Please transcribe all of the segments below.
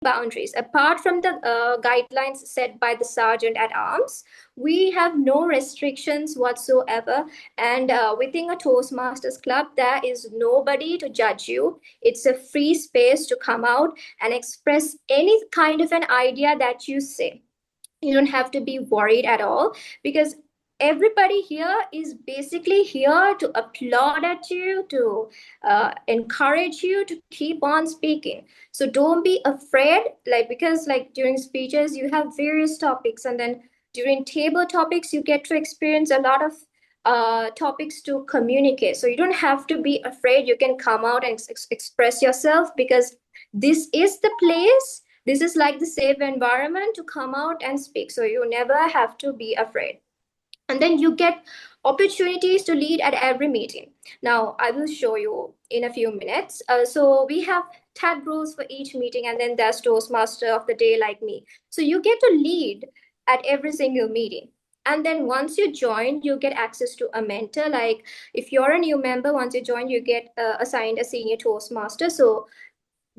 boundaries. Apart from the guidelines set by the sergeant at arms, we have no restrictions whatsoever. And within a Toastmasters club, there is nobody to judge you. It's a free space to come out and express any kind of an idea that you say. You don't have to be worried at all, because everybody here is basically here to applaud at you, to encourage you to keep on speaking. So don't be afraid, like, because like during speeches you have various topics, and then during table topics you get to experience a lot of topics to communicate. So you don't have to be afraid. You can come out and express yourself, because this is the place, this is like the safe environment to come out and speak. So you never have to be afraid. And then you get opportunities to lead at every meeting. Now, I will show you in a few minutes. So we have tag roles for each meeting, and then there's Toastmaster of the day like me. So you get to lead at every single meeting. And then once you join, you get access to a mentor. Like if you're a new member, once you join, you get assigned a senior Toastmaster. So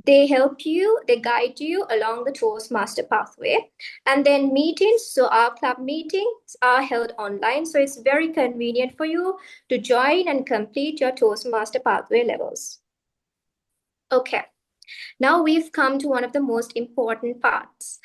they help you, they guide you along the Toastmaster pathway. And then meetings, so our club meetings are held online, so it's very convenient for you to join and complete your Toastmaster pathway levels. Okay, now we've come to one of the most important parts,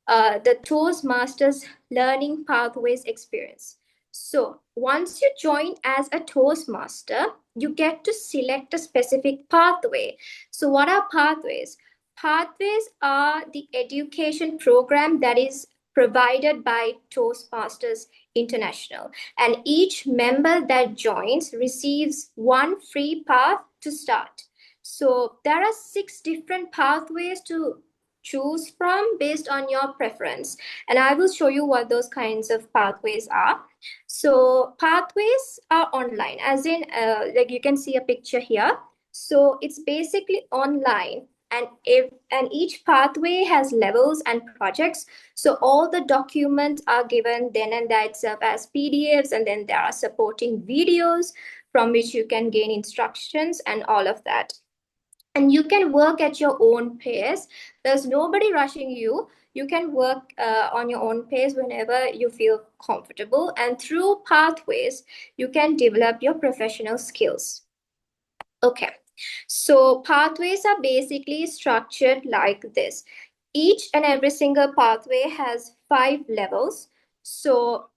the Toastmasters learning pathways experience. So once you join as a Toastmaster, you get to select a specific pathway. So what are pathways? Pathways are the education program that is provided by Toastmasters International. And each member that joins receives one free path to start. So there are 6 different pathways to choose from based on your preference. And I will show you what those kinds of pathways are. So pathways are online, as in like you can see a picture here. So it's basically online, and each pathway has levels and projects. So all the documents are given then and there itself as PDFs, and then there are supporting videos from which you can gain instructions and all of that. And you can work at your own pace. There's nobody rushing you. You can work on your own pace whenever you feel comfortable. And through pathways, you can develop your professional skills. Okay, so pathways are basically structured like this. Each and every single pathway has 5 levels. So,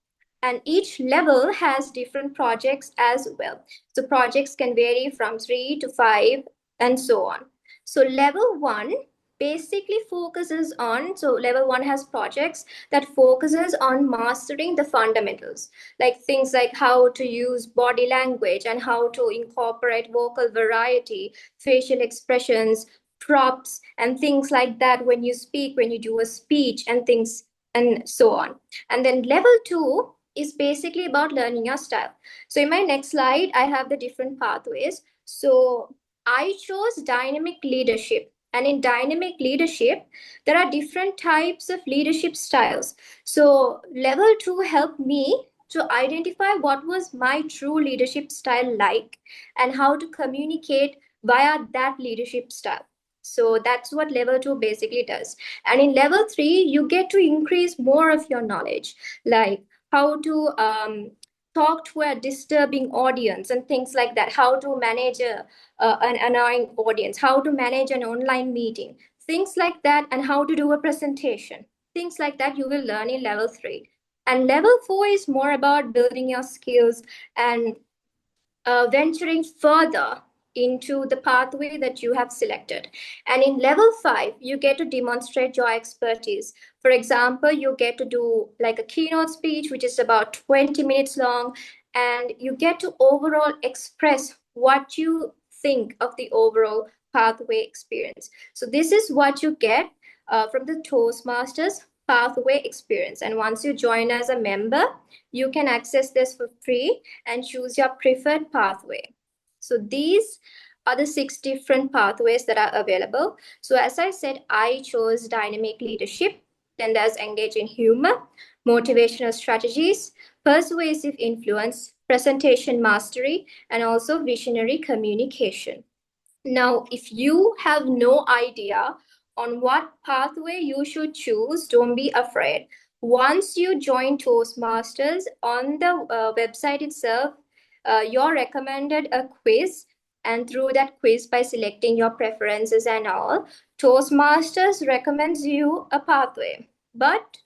and each level has different projects as well. So projects can vary from 3 to 5 and so on. So level 1 basically focuses on, so level 1 has projects that focuses on mastering the fundamentals, like things like how to use body language and how to incorporate vocal variety, facial expressions, props, and things like that when you speak, when you do a speech and things and so on. And then level 2 is basically about learning your style. So in my next slide, I have the different pathways. So I chose dynamic leadership. And in dynamic leadership, there are different types of leadership styles. So level 2 helped me to identify what was my true leadership style like and how to communicate via that leadership style. So that's what level 2 basically does. And in level 3, you get to increase more of your knowledge, like how to talk to a disturbing audience and things like that, how to manage an annoying audience, how to manage an online meeting, things like that, and how to do a presentation. Things like that you will learn in level 3. And level 4 is more about building your skills and venturing further into the pathway that you have selected. And in level 5, you get to demonstrate your expertise. For example, you get to do like a keynote speech, which is about 20 minutes long, and you get to overall express what you think of the overall pathway experience. So this is what you get from the Toastmasters pathway experience. And once you join as a member, you can access this for free and choose your preferred pathway. So these are the 6 different pathways that are available. So as I said, I chose dynamic leadership. Then there's engaging humor, motivational strategies, persuasive influence, presentation mastery, and also visionary communication. Now, if you have no idea on what pathway you should choose. Don't be afraid. Once you join Toastmasters, on the website itself, you're recommended a quiz. And through that quiz, by selecting your preferences and all, Toastmasters recommends you a pathway. But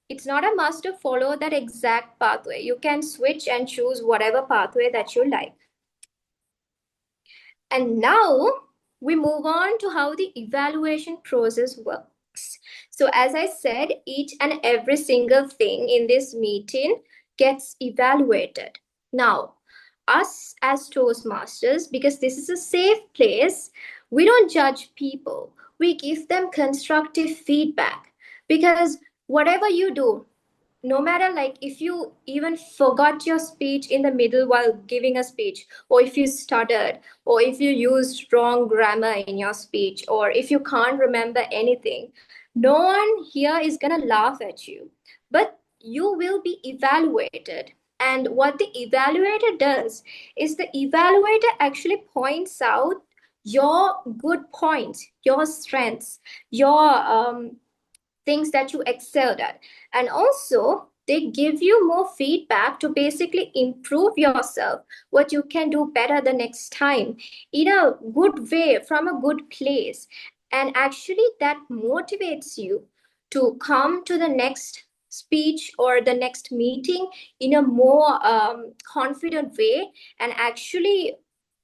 it's not a must to follow that exact pathway. You can switch and choose whatever pathway that you like. And now we move on to how the evaluation process works. So, as I said, each and every single thing in this meeting gets evaluated. Now, us as Toastmasters, because this is a safe place, we don't judge people. We give them constructive feedback because whatever you do, no matter like if you even forgot your speech in the middle while giving a speech, or if you stuttered, or if you used wrong grammar in your speech, or if you can't remember anything, no one here is going to laugh at you, but you will be evaluated. And what the evaluator does is the evaluator actually points out your good points, your strengths, your things that you excelled at. And also, they give you more feedback to basically improve yourself, what you can do better the next time in a good way, from a good place. And actually, that motivates you to come to the next speech or the next meeting in a more confident way and actually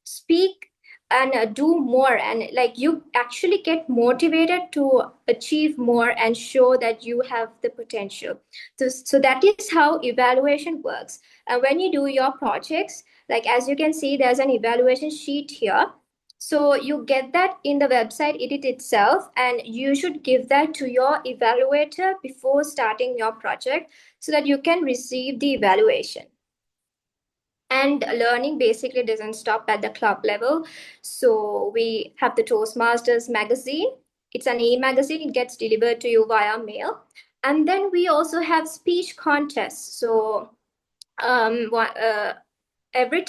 speak and do more, and like you actually get motivated to achieve more and show that you have the potential. So that is how evaluation works. And when you do your projects, like as you can see, there's an evaluation sheet here. So you get that in the website edit itself, and you should give that to your evaluator before starting your project so that you can receive the evaluation. And learning basically doesn't stop at the club level. So we have the Toastmasters magazine. It's an e-magazine. It gets delivered to you via mail. And then we also have speech contests. So every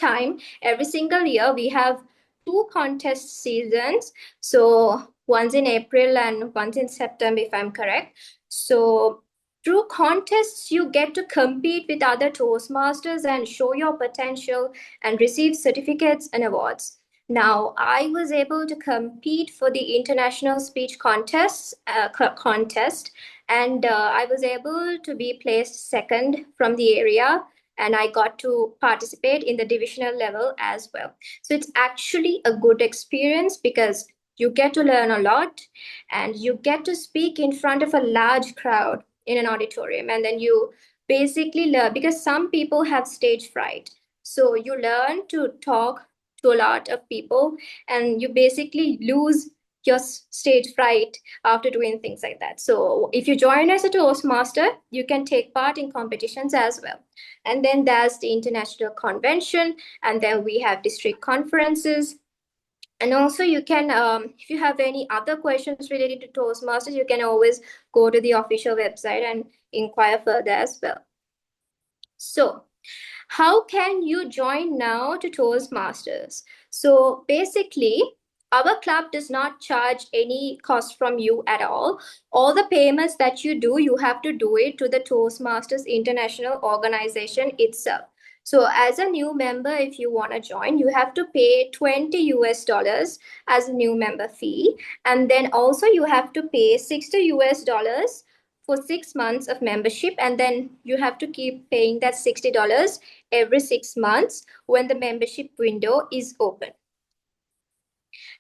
single year, we have two contest seasons. So once in April and once in September, if I'm correct. So through contests, you get to compete with other Toastmasters and show your potential and receive certificates and awards. Now, I was able to compete for the international speech contest, and I was able to be placed second from the area, and I got to participate in the divisional level as well. So it's actually a good experience because you get to learn a lot and you get to speak in front of a large crowd in an auditorium. And then you basically learn, because some people have stage fright. So you learn to talk to a lot of people and you basically lose your stage fright after doing things like that. So if you join as a Toastmaster, you can take part in competitions as well. And then there's the international convention, and then we have district conferences. And also you can, if you have any other questions related to Toastmasters, you can always go to the official website and inquire further as well. So how can you join now to Toastmasters? So basically, our club does not charge any cost from you at all. All the payments that you do, you have to do it to the Toastmasters International Organization itself. So as a new member, if you want to join, you have to pay 20 US dollars as a new member fee. And then also you have to pay 60 US dollars for 6 months of membership, and then you have to keep paying that $60 every 6 months when the membership window is open.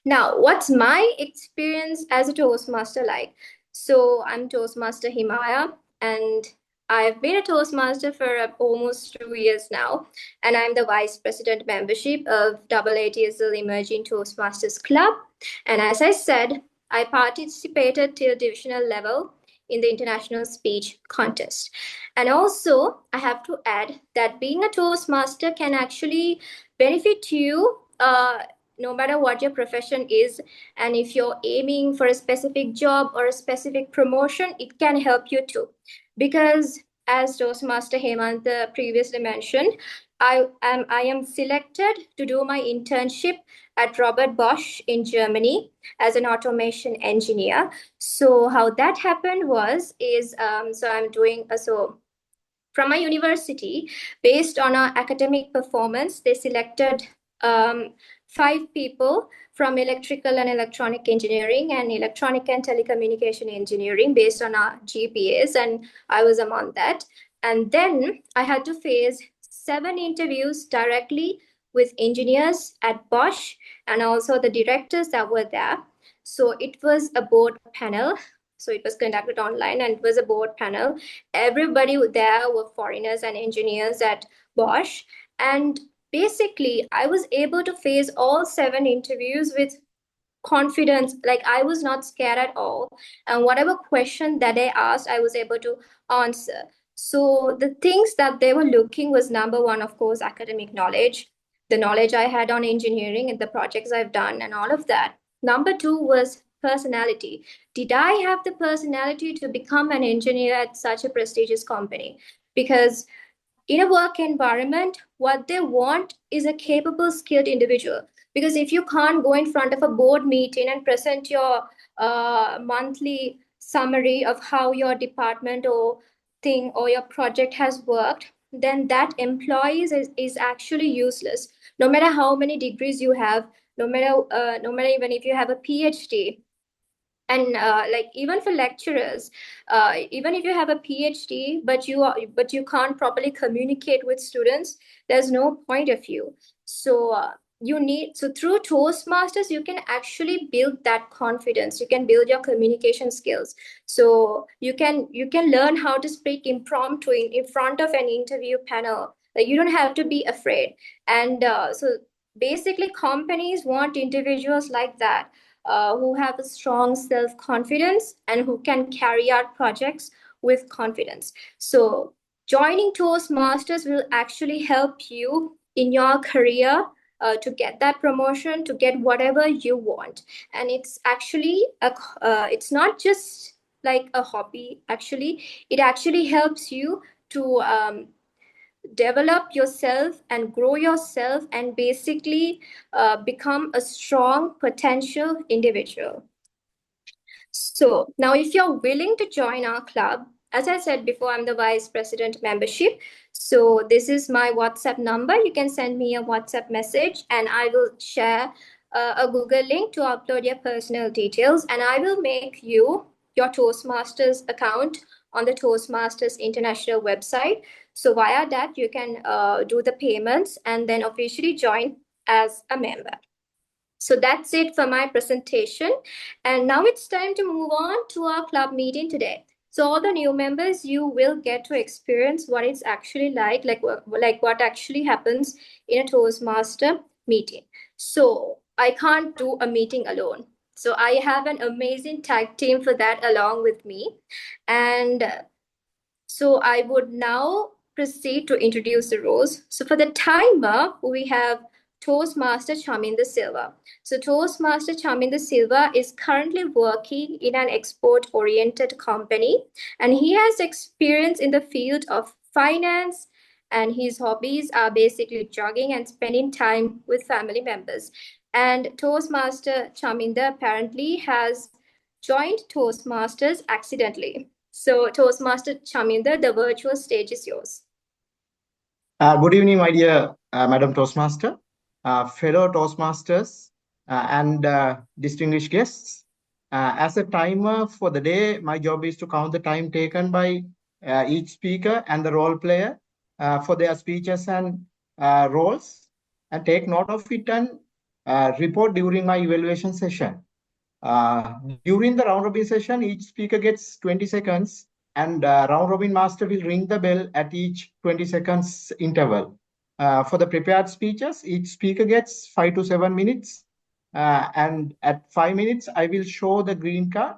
Now, what's my experience as a Toastmaster like? So I'm Toastmaster Himaya, and I've been a Toastmaster for almost 2 years now, and I'm the Vice President membership of AATSL Emerging Toastmasters Club. And as I said, I participated till divisional level in the international speech contest. And also, I have to add that being a Toastmaster can actually benefit you no matter what your profession is. And if you're aiming for a specific job or a specific promotion, it can help you too. Because as Toastmaster Hemant previously mentioned, I am selected to do my internship at Robert Bosch in Germany as an automation engineer. So how that happened is so I'm doing so from my university, based on our academic performance, they selected 5 people from electrical and electronic engineering and electronic and telecommunication engineering based on our GPAs, and I was among that. And then I had to face 7 interviews directly with engineers at Bosch and also the directors that were there. So it was a board panel. So it was conducted online and it was a board panel. Everybody there were foreigners and engineers at Bosch. And basically, I was able to face all 7 interviews with confidence. Like I was not scared at all. And whatever question that they asked, I was able to answer. So the things that they were looking was number one, of course, academic knowledge, the knowledge I had on engineering and the projects I've done and all of that. Number two was personality. Did I have the personality to become an engineer at such a prestigious company? Because in a work environment, what they want is a capable, skilled individual. Because if you can't go in front of a board meeting and present your monthly summary of how your department or thing or your project has worked, then that employee is actually useless. No matter how many degrees you have, no matter even if you have a PhD, and like even for lecturers, even if you have a PhD but you can't properly communicate with students, there's no point of you. So through Toastmasters you can actually build that confidence, you can build your communication skills. So you can learn how to speak impromptu in front of an interview panel. Like you don't have to be afraid. And so basically companies want individuals like that, who have a strong self-confidence and who can carry out projects with confidence. So joining Toastmasters will actually help you in your career, to get that promotion, to get whatever you want. And it's actually it's not just like a hobby. Actually, it actually helps you to develop yourself and grow yourself and basically become a strong potential individual. So now if you're willing to join our club, as I said before, I'm the vice president membership. So this is my WhatsApp number. You can send me a WhatsApp message and I will share a Google link to upload your personal details, and I will make you your Toastmasters account on the Toastmasters International website. So via that, you can do the payments and then officially join as a member. So that's it for my presentation. And now it's time to move on to our club meeting today. So all the new members, you will get to experience what it's actually like what actually happens in a Toastmaster meeting. So I can't do a meeting alone. So I have an amazing tag team for that along with me. And so I would now proceed to introduce the roles. So for the timer, we have Toastmaster Chaminda Silva. So Toastmaster Chaminda Silva is currently working in an export-oriented company, and he has experience in the field of finance, and his hobbies are basically jogging and spending time with family members. And Toastmaster Chaminda apparently has joined Toastmasters accidentally. So Toastmaster Chaminda, the virtual stage is yours. Good evening, my dear Madam Toastmaster, fellow Toastmasters, and distinguished guests. As a timer for the day, my job is to count the time taken by each speaker and the role player for their speeches and roles, and take note of it and report during my evaluation session. During the round robin session, each speaker gets 20 seconds, and round robin master will ring the bell at each 20 seconds interval. For the prepared speeches, each speaker gets 5 to 7 minutes, and at 5 minutes, I will show the green card.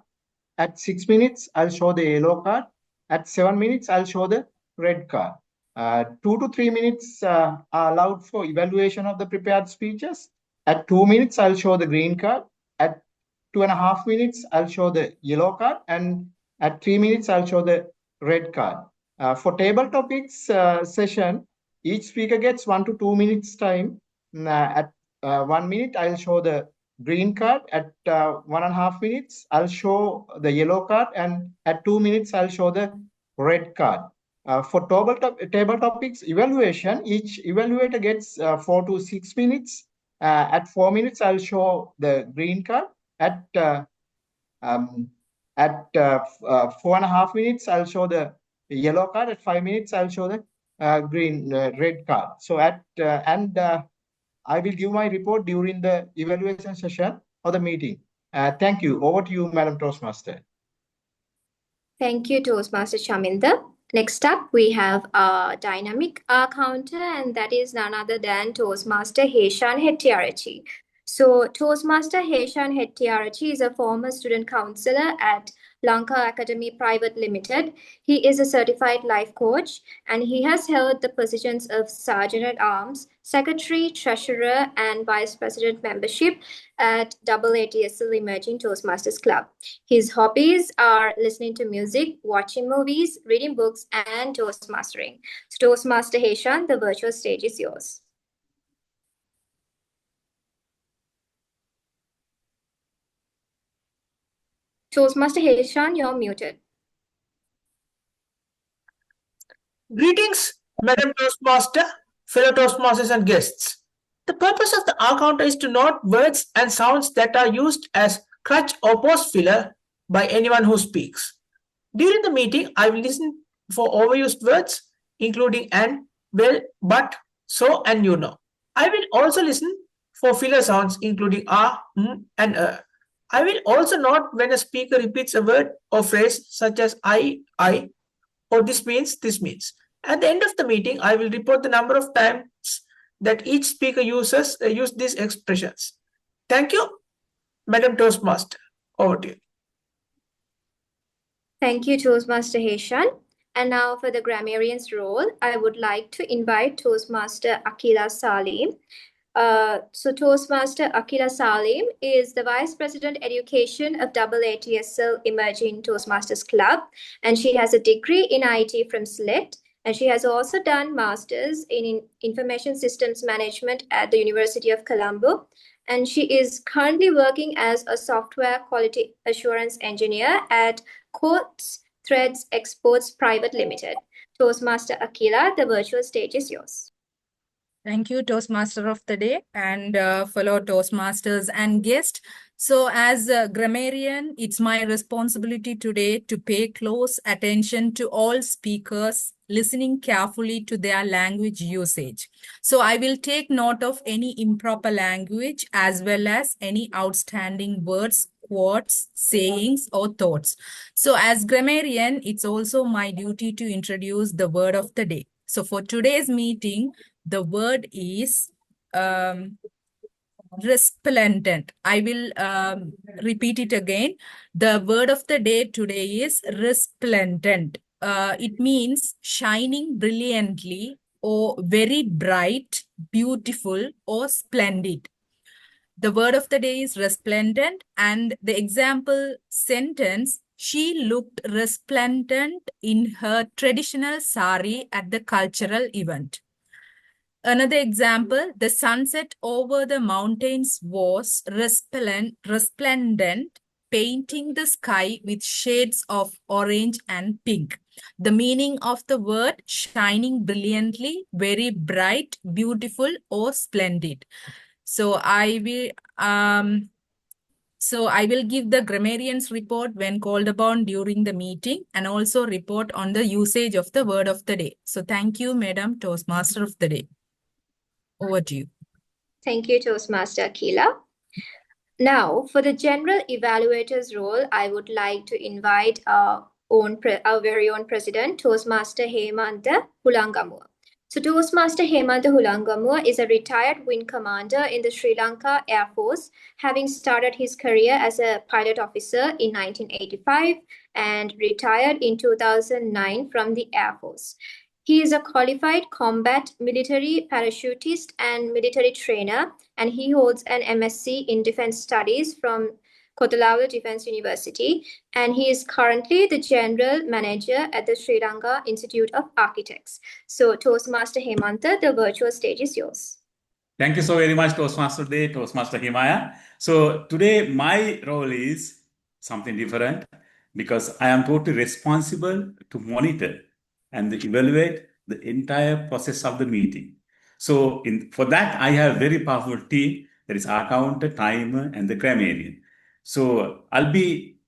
At 6 minutes, I'll show the yellow card. At 7 minutes, I'll show the red card. 2 to 3 minutes are allowed for evaluation of the prepared speeches. At 2 minutes, I'll show the green card. At 2.5 minutes, I'll show the yellow card, and at 3 minutes, I'll show the red card. For table topics session, each speaker gets 1 to 2 minutes time. At 1 minute, I'll show the green card. At 1.5 minutes, I'll show the yellow card. And at 2 minutes, I'll show the red card. For table topics evaluation, each evaluator gets 4 to 6 minutes. At 4 minutes, I'll show the green card. At 4.5 minutes, I'll show the yellow card. At 5 minutes, I'll show the red card. So I will give my report during the evaluation session of the meeting. Thank you. Over to you, Madam Toastmaster. Thank you, Toastmaster Chaminda. Next up, we have a dynamic counter, and that is none other than Toastmaster Heshan Hettiarachchi. So, Toastmaster Heshan Hettiarachchi is a former student counselor at Lanka Academy Private Limited. He is a certified life coach, and he has held the positions of Sergeant at Arms, Secretary, Treasurer, and Vice President membership at AATSL Emerging Toastmasters Club. His hobbies are listening to music, watching movies, reading books, and Toastmastering. So, Toastmaster Heshan, the virtual stage is yours. Toastmaster Heshan, you're muted. Greetings, Madam Toastmaster, fellow Toastmasters and guests. The purpose of the R counter is to note words and sounds that are used as crutch or pause filler by anyone who speaks. During the meeting, I will listen for overused words, including and, well, but, so, and you know. I will also listen for filler sounds, including and I will also note when a speaker repeats a word or phrase such as I, or this means. At the end of the meeting, I will report the number of times that each speaker use these expressions. Thank you, Madam Toastmaster. Over to you. Thank you, Toastmaster Heshan. And now for the grammarian's role, I would like to invite Toastmaster Akila Salim. So Toastmaster Akila Salim is the Vice President Education of AATSL Emerging Toastmasters Club, and she has a degree in IT from SLET, and she has also done Masters in Information Systems Management at the University of Colombo, and she is currently working as a software quality assurance engineer at Coats Threads Exports Private Limited. Toastmaster Akila, the virtual stage is yours. Thank you, Toastmaster of the Day and fellow Toastmasters and guests. So as a grammarian, it's my responsibility today to pay close attention to all speakers, listening carefully to their language usage. So I will take note of any improper language as well as any outstanding words, quotes, sayings, or thoughts. So as grammarian, it's also my duty to introduce the word of the day. So for today's meeting, the word is resplendent. I will repeat it again. The word of the day today is resplendent. It means shining brilliantly or very bright, beautiful, or splendid. The word of the day is resplendent, and the example sentence, she looked resplendent in her traditional sari at the cultural event. Another example, the sunset over the mountains was resplendent, painting the sky with shades of orange and pink. The meaning of the word shining brilliantly, very bright, beautiful, or splendid. So I will give the grammarian's report when called upon during the meeting and also report on the usage of the word of the day. So thank you, Madam Toastmaster of the Day. Over to you. Thank you, Toastmaster Akila. Now, for the general evaluator's role, I would like to invite our very own president, Toastmaster Hemanta Hulangamua. So Toastmaster Hemanta Hulangamua is a retired wing commander in the Sri Lanka Air Force, having started his career as a pilot officer in 1985 and retired in 2009 from the Air Force. He is a qualified combat military parachutist and military trainer, and he holds an MSc in Defense Studies from Kothalawala Defense University, and he is currently the General Manager at the Sri Lanka Institute of Architects. So, Toastmaster Hemanta, the virtual stage is yours. Thank you so very much, Toastmaster Day, Toastmaster Himaya. So today my role is something different because I am totally responsible to monitor and evaluate the entire process of the meeting. So for that, I have a very powerful team. There is accountant, timer, and the grammarian. So I'll be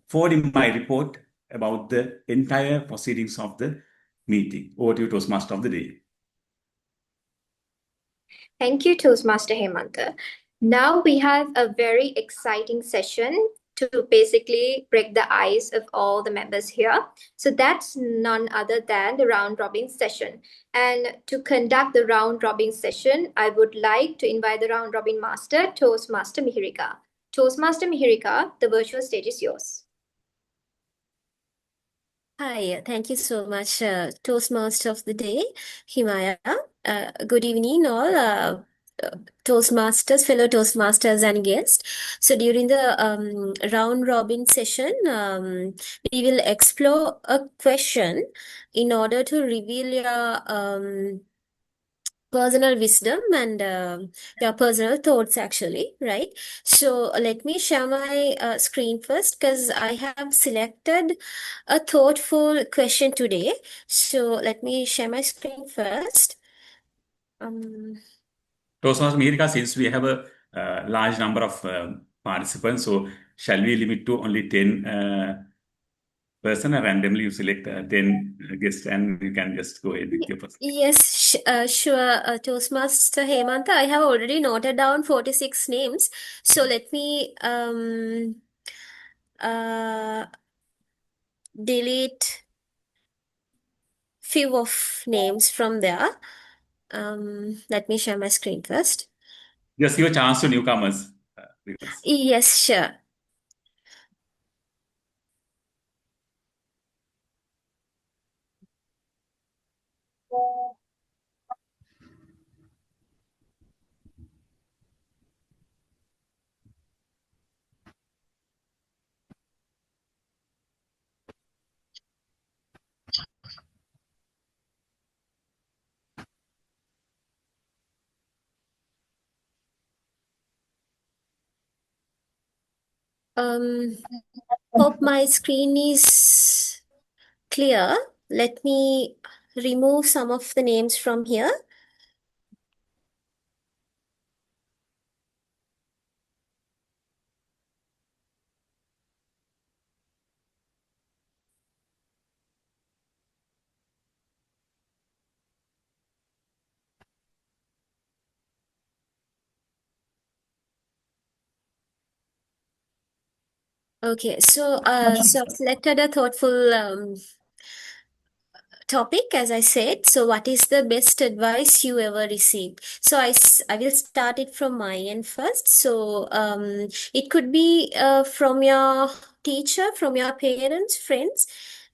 forwarding my report about the entire proceedings of the meeting. Over to you, Toastmaster of the Day. Thank you, Toastmaster Hemanta. Now we have a very exciting session to basically break the ice of all the members here. So that's none other than the round robin session. And to conduct the round robin session, I would like to invite the round robin master, Toastmaster Mihirika. Toastmaster Mihirika, the virtual stage is yours. Hi, thank you so much, Toastmaster of the Day, Himaya. Good evening, all Toastmasters, fellow Toastmasters and guests. So during the round robin session, we will explore a question in order to reveal your personal wisdom and your personal thoughts, actually, right? So let me share my screen first because I have selected a thoughtful question today. So let me share my screen first. Toastmaster Mihirika, since we have a large number of participants, so shall we limit to only 10 person, and randomly you select 10 guests and you can just go ahead with your first. Yes, sure, Toastmaster Hemanta. I have already noted down 46 names. So let me delete few of names from there. Let me share my screen first. Just give a chance to newcomers. Yes, sure. Hope my screen is clear. Let me remove some of the names from here. Okay, so I've selected a thoughtful topic, as I said. So what is the best advice you ever received? So I will start it from my end first. So it could be from your teacher, from your parents, friends,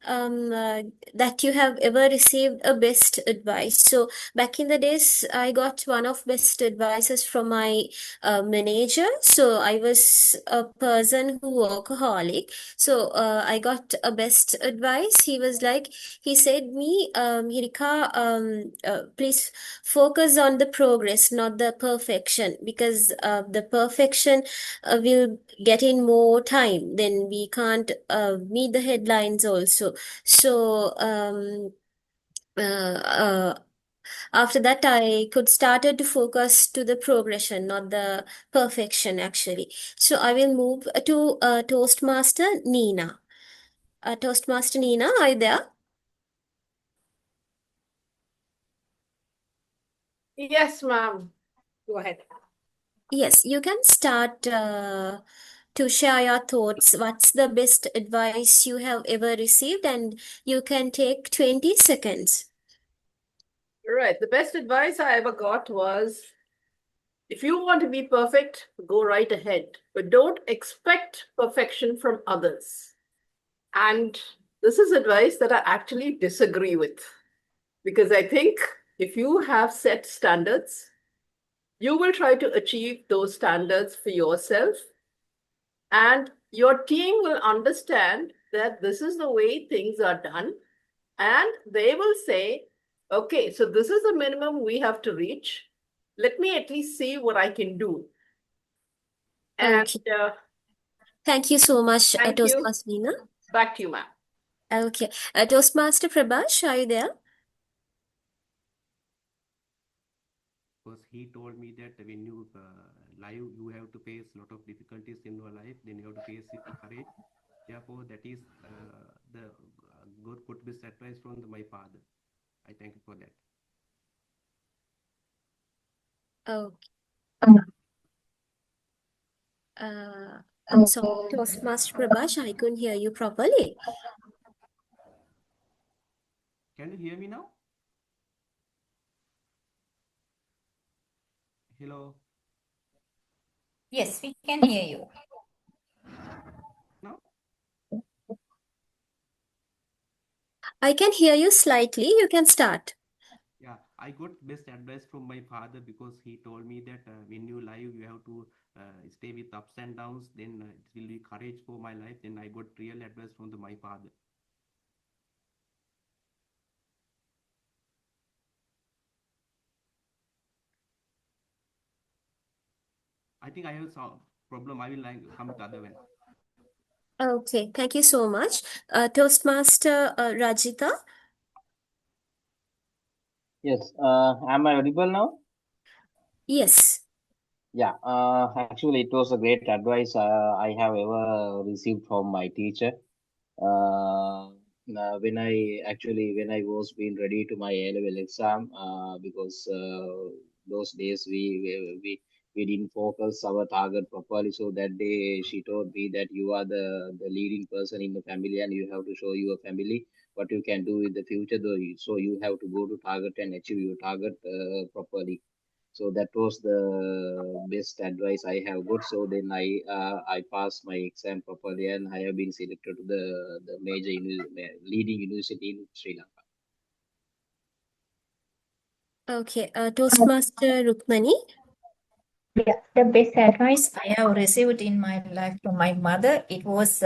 that you have ever received a best advice. So back in the days, I got one of best advices from my manager. So I was a person who workaholic. So I got a best advice. He said me, Hirika, please focus on the progress, not the perfection, because the perfection will get in more time. Then we can't meet the headlines also. So after that, I could started to focus to the progression, not the perfection, actually. So I will move to Toastmaster Nina. Toastmaster Nina, are you there? Yes, ma'am. Go ahead. Yes, you can start to share your thoughts. What's the best advice you have ever received? And you can take 20 seconds. Right. The best advice I ever got was, if you want to be perfect, go right ahead, but don't expect perfection from others. And this is advice that I actually disagree with, because I think if you have set standards, you will try to achieve those standards for yourself, and your team will understand that this is the way things are done, and they will say, Okay, so this is the minimum we have to reach. Let me at least see what I can do. And Okay. Thank you so much, thank you. Toastmaster Nina. Back to you, ma'am. Okay. Toastmaster Prabhash, are you there? Because he told me that when you live, you have to face a lot of difficulties in your life, then you have to face it with courage. Therefore, that is the good best advice from my father. I thank you for that. Okay. I'm sorry, Toastmaster Prabhash, I couldn't hear you properly. Can you hear me now? Hello. Yes, we can hear you. Now? I can hear you slightly. You can start. Yeah, I got best advice from my father because he told me that when you live, you have to stay with ups and downs. Then it will be courage for my life. Then I got real advice from my father. I think I have some problem. I will come with other one. Okay, thank you so much. Toastmaster Rajita? Yes, am I audible now? Yes. Yeah, actually, it was a great advice I have ever received from my teacher. When I was being ready to my A-level exam, because those days we didn't focus our target properly. So that day she told me that you are the leading person in the family and you have to show your family what you can do in the future. So you have to go to target and achieve your target properly. So that was the best advice I have got. So then I passed my exam properly and I have been selected to the leading university in Sri Lanka. Okay, Toastmaster Rukmani? Yeah, the best advice I have received in my life from my mother, it was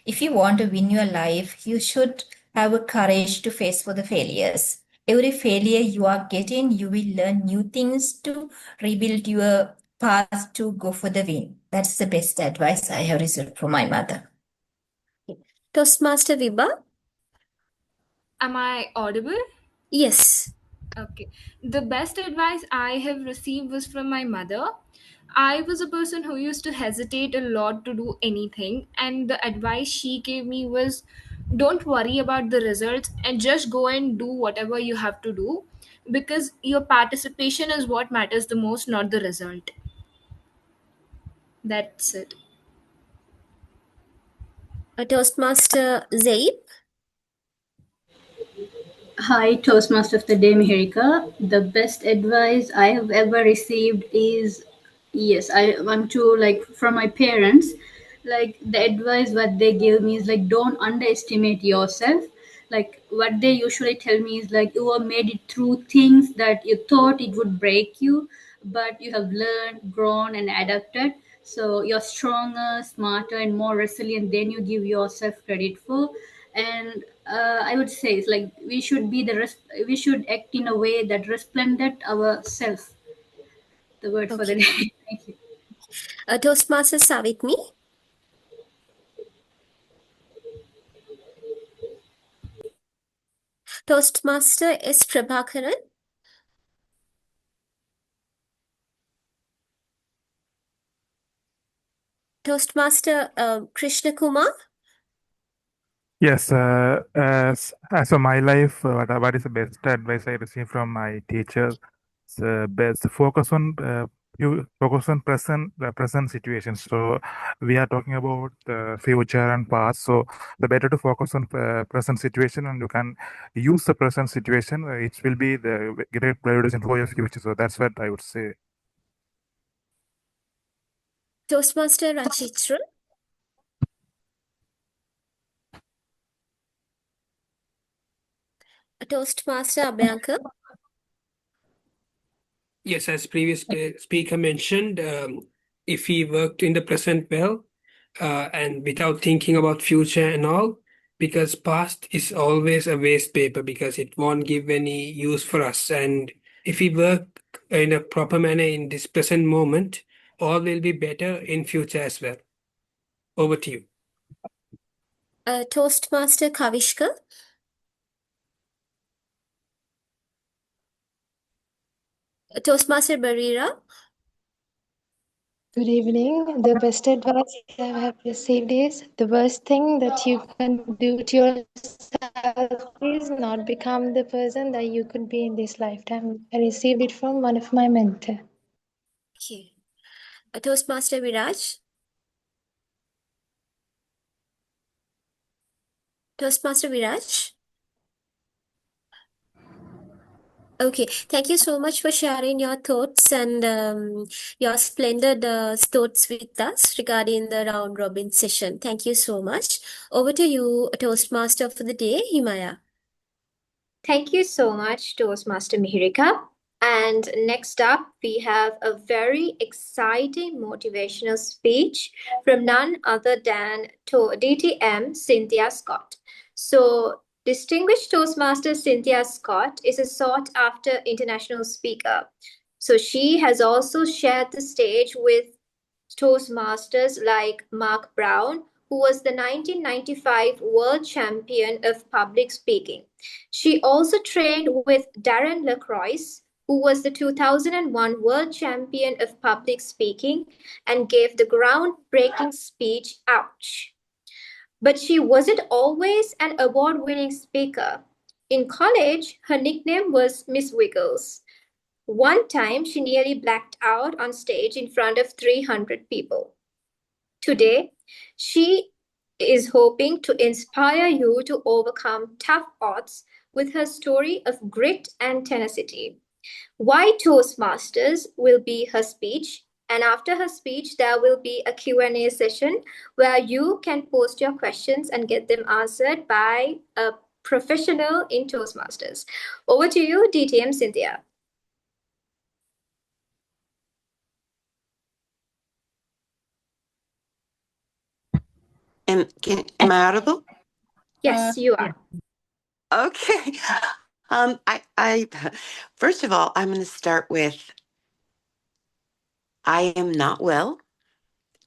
if you want to win your life, you should have a courage to face for the failures. Every failure you are getting, you will learn new things to rebuild your path to go for the win. That's the best advice I have received from my mother. Toastmaster Viba? Am I audible? Yes. Okay. The best advice I have received was from my mother. I was a person who used to hesitate a lot to do anything, and the advice she gave me was don't worry about the results and just go and do whatever you have to do because your participation is what matters the most, not the result. That's it. Toastmaster Zaid? Hi, Toastmaster of the Day, Meherika. The best advice I have ever received is yes, I want to like from my parents. Like the advice what they give me is like don't underestimate yourself. Like what they usually tell me is like you have made it through things that you thought it would break you, but you have learned, grown, and adapted. So you're stronger, smarter, and more resilient than you give yourself credit for. And I would say it's like we should be we should act in a way that resplendent ourself. The word for the Okay. day. Thank you. Toastmaster Savitni? Toastmaster S. Prabhakaran? Toastmaster Krishna Kumar? Yes, as for my life, what is the best advice I received from my teacher? Best focus on present situations. So we are talking about the future and past. So the better to focus on present situation, and you can use the present situation. It will be the great validation for your future. So that's what I would say. Toastmaster Rachitra? Toastmaster Abhyankar? Yes, as previous speaker mentioned, if he worked in the present well and without thinking about future and all, because past is always a waste paper because it won't give any use for us. And if we work in a proper manner in this present moment, all will be better in future as well. Over to you. Toastmaster Kavishka. Toastmaster Barira. Good evening. The best advice I have received is the worst thing that you can do to yourself is not become the person that you could be in this lifetime. I received it from one of my mentors. Okay. Toastmaster Viraj. Toastmaster Viraj. Okay, thank you so much for sharing your thoughts and your splendid thoughts with us regarding the round robin session. Thank you so much. Over to you, Toastmaster for the day, Himaya. Thank you so much, Toastmaster Mihirika. And next up, we have a very exciting motivational speech from none other than DTM Cynthia Scott. So, distinguished Toastmaster Cynthia Scott is a sought after international speaker. So, she has also shared the stage with Toastmasters like Mark Brown, who was the 1995 world champion of public speaking. She also trained with Darren Lacroix, who was the 2001 world champion of public speaking and gave the groundbreaking speech, Ouch. But she wasn't always an award winning speaker. In college, her nickname was Miss Wiggles. One time, she nearly blacked out on stage in front of 300 people. Today, she is hoping to inspire you to overcome tough odds with her story of grit and tenacity. Why Toastmasters will be her speech, and after her speech there will be a Q&A session where you can post your questions and get them answered by a professional in Toastmasters. Over to you, DTM Cynthia. Am I audible? Yes, you are. Okay. I first of all, I'm going to start with I am not well.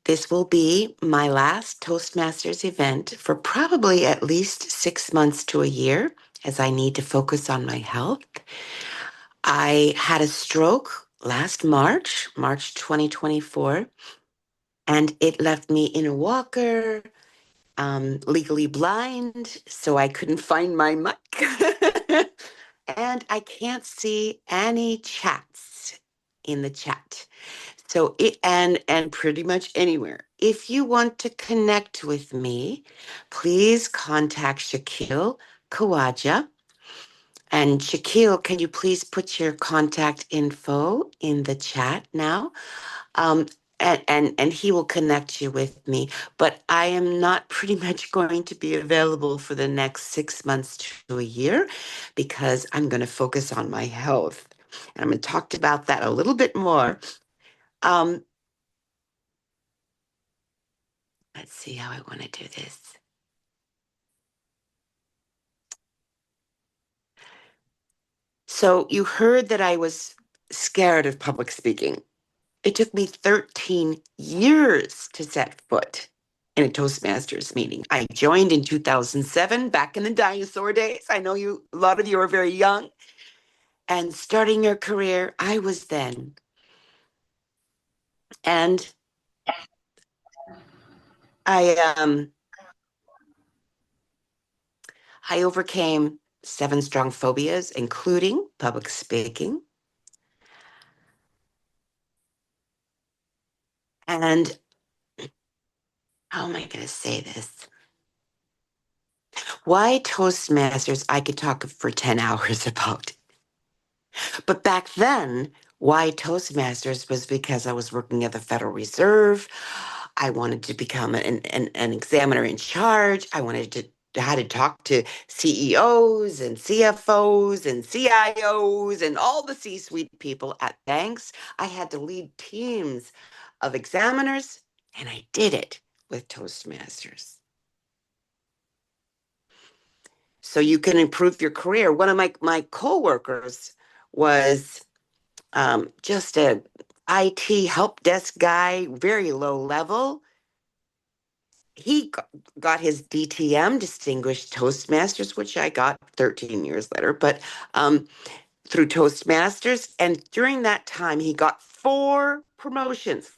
This will be my last Toastmasters event for probably at least 6 months to a year, as I need to focus on my health. I had a stroke last March 2024, and it left me in a walker, legally blind, so I couldn't find my mic. And I can't see any chats in the chat. So and pretty much anywhere. If you want to connect with me, please contact Shaquille Kawaja. And Shaquille, can you please put your contact info in the chat now? And he will connect you with me. But I am not pretty much going to be available for the next 6 months to a year because I'm going to focus on my health. And I'm going to talk about that a little bit more. Let's see how I want to do this. So you heard that I was scared of public speaking. It took me 13 years to set foot in a Toastmasters meeting. I joined in 2007, back in the dinosaur days. I know a lot of you are very young. And starting your career, I was then. And I overcame 7 strong phobias, including public speaking. And how am I going to say this? Why Toastmasters, I could talk for 10 hours about. But back then, why Toastmasters was because I was working at the Federal Reserve. I wanted to become an examiner in charge. I wanted to how to talk to CEOs and CFOs and CIOs and all the C-suite people at banks. I had to lead teams of examiners, and I did it with Toastmasters. so you can improve your career. One of my coworkers was just a IT help desk guy, very low level. He got his DTM, Distinguished Toastmasters, which I got 13 years later, but through Toastmasters. And during that time, he got 4 promotions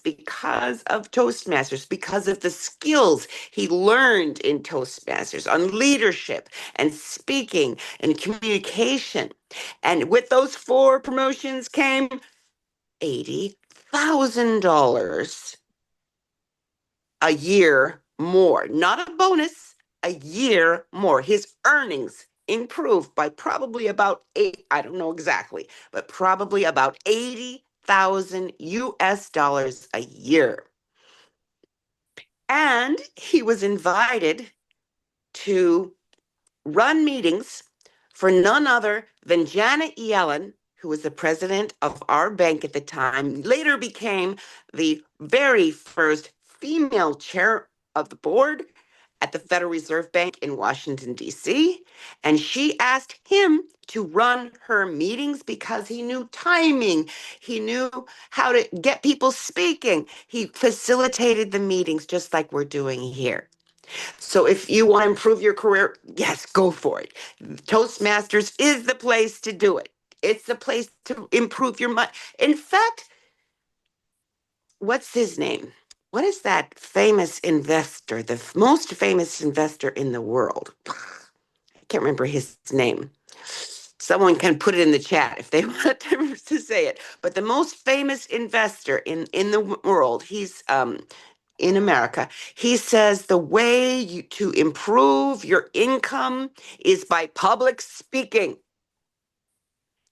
because of Toastmasters, because of the skills he learned in Toastmasters on leadership and speaking and communication. And with those 4 promotions came $80,000 a year more, not a bonus, a year more. His earnings improved by probably about I don't know exactly, but probably about 80,000 US dollars a year. And he was invited to run meetings for none other than Janet Yellen, who was the president of our bank at the time, later became the very first female chair of the board at the Federal Reserve Bank in Washington, D.C. And she asked him to run her meetings because he knew timing. He knew how to get people speaking. He facilitated the meetings just like we're doing here. So if you want to improve your career, yes, go for it. Toastmasters is the place to do it. It's the place to improve your money. In fact, what's his name? What is that famous investor, the most famous investor in the world? I can't remember his name. Someone can put it in the chat if they want to say it. But the most famous investor in the world, he's in America, he says the way to improve your income is by public speaking.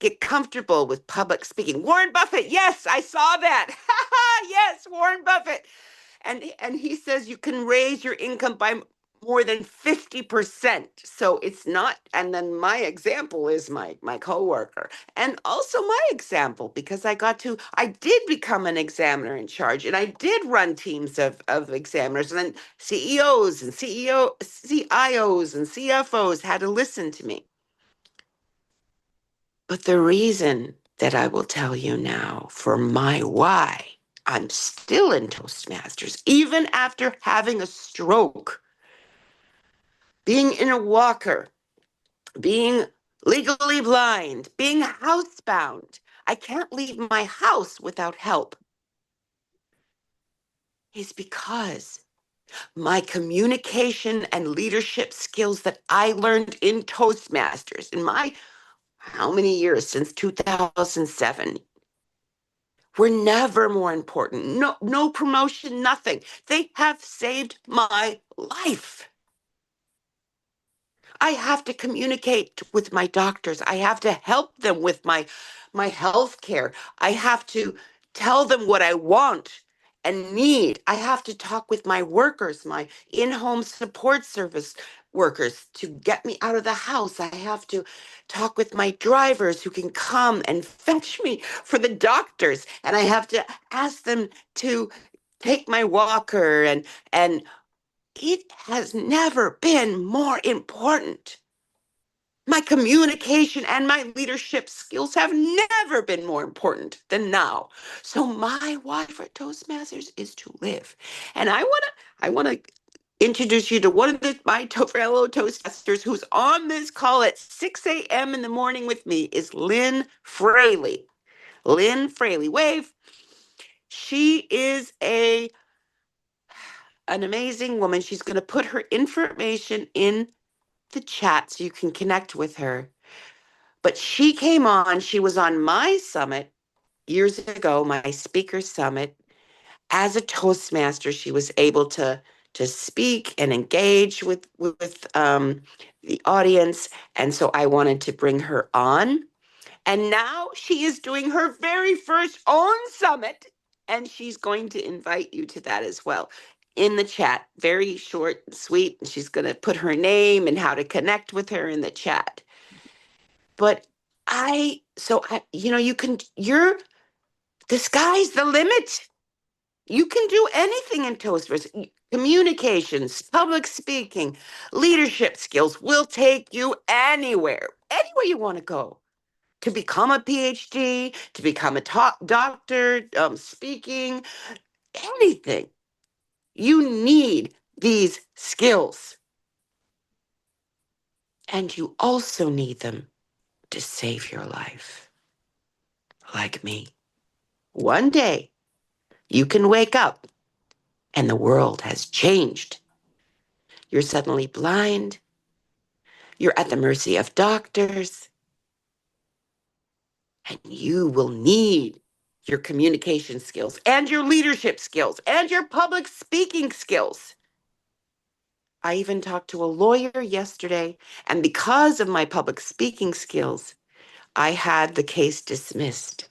Get comfortable with public speaking. Warren Buffett, yes, I saw that. Yes, Warren Buffett. And he says you can raise your income by more than 50%. So it's not, and then my example is my coworker. And also my example, because I did become an examiner in charge, and I did run teams of examiners, and then CEOs and CIOs and CFOs had to listen to me. But the reason that I will tell you now for my why I'm still in Toastmasters, even after having a stroke, being in a walker, being legally blind, being housebound. I can't leave my house without help. Is because my communication and leadership skills that I learned in Toastmasters in my how many years since 2007 were never more important. No promotion, nothing. They have saved my life. I have to communicate with my doctors. I have to help them with my health care. I have to tell them what I want and need. I have to talk with my workers, my in-home support service workers to get me out of the house. I have to talk with my drivers who can come and fetch me for the doctors. And I have to ask them to take my walker and it has never been more important. My communication and my leadership skills have never been more important than now. So my why for Toastmasters is to live. And I want to introduce you to one of my fellow Toastmasters who's on this call at 6 a.m. in the morning with me is Lynn Fraley. Lynn Fraley, wave. She is an amazing woman. She's going to put her information in the chat so you can connect with her. But she came on, she was on my summit years ago, my speaker summit. As a Toastmaster, she was able to speak and engage with the audience. And so I wanted to bring her on. And now she is doing her very first own summit. And she's going to invite you to that as well in the chat. Very short and sweet. And she's going to put her name and how to connect with her in the chat. But the sky's the limit. You can do anything in Toastmasters. Communications, public speaking, leadership skills will take you anywhere you want to go. To become a PhD, to become a doctor, speaking, anything. You need these skills. And you also need them to save your life. Like me. One day, you can wake up and the world has changed. You're suddenly blind. You're at the mercy of doctors. And you will need your communication skills and your leadership skills and your public speaking skills. I even talked to a lawyer yesterday, and because of my public speaking skills, I had the case dismissed.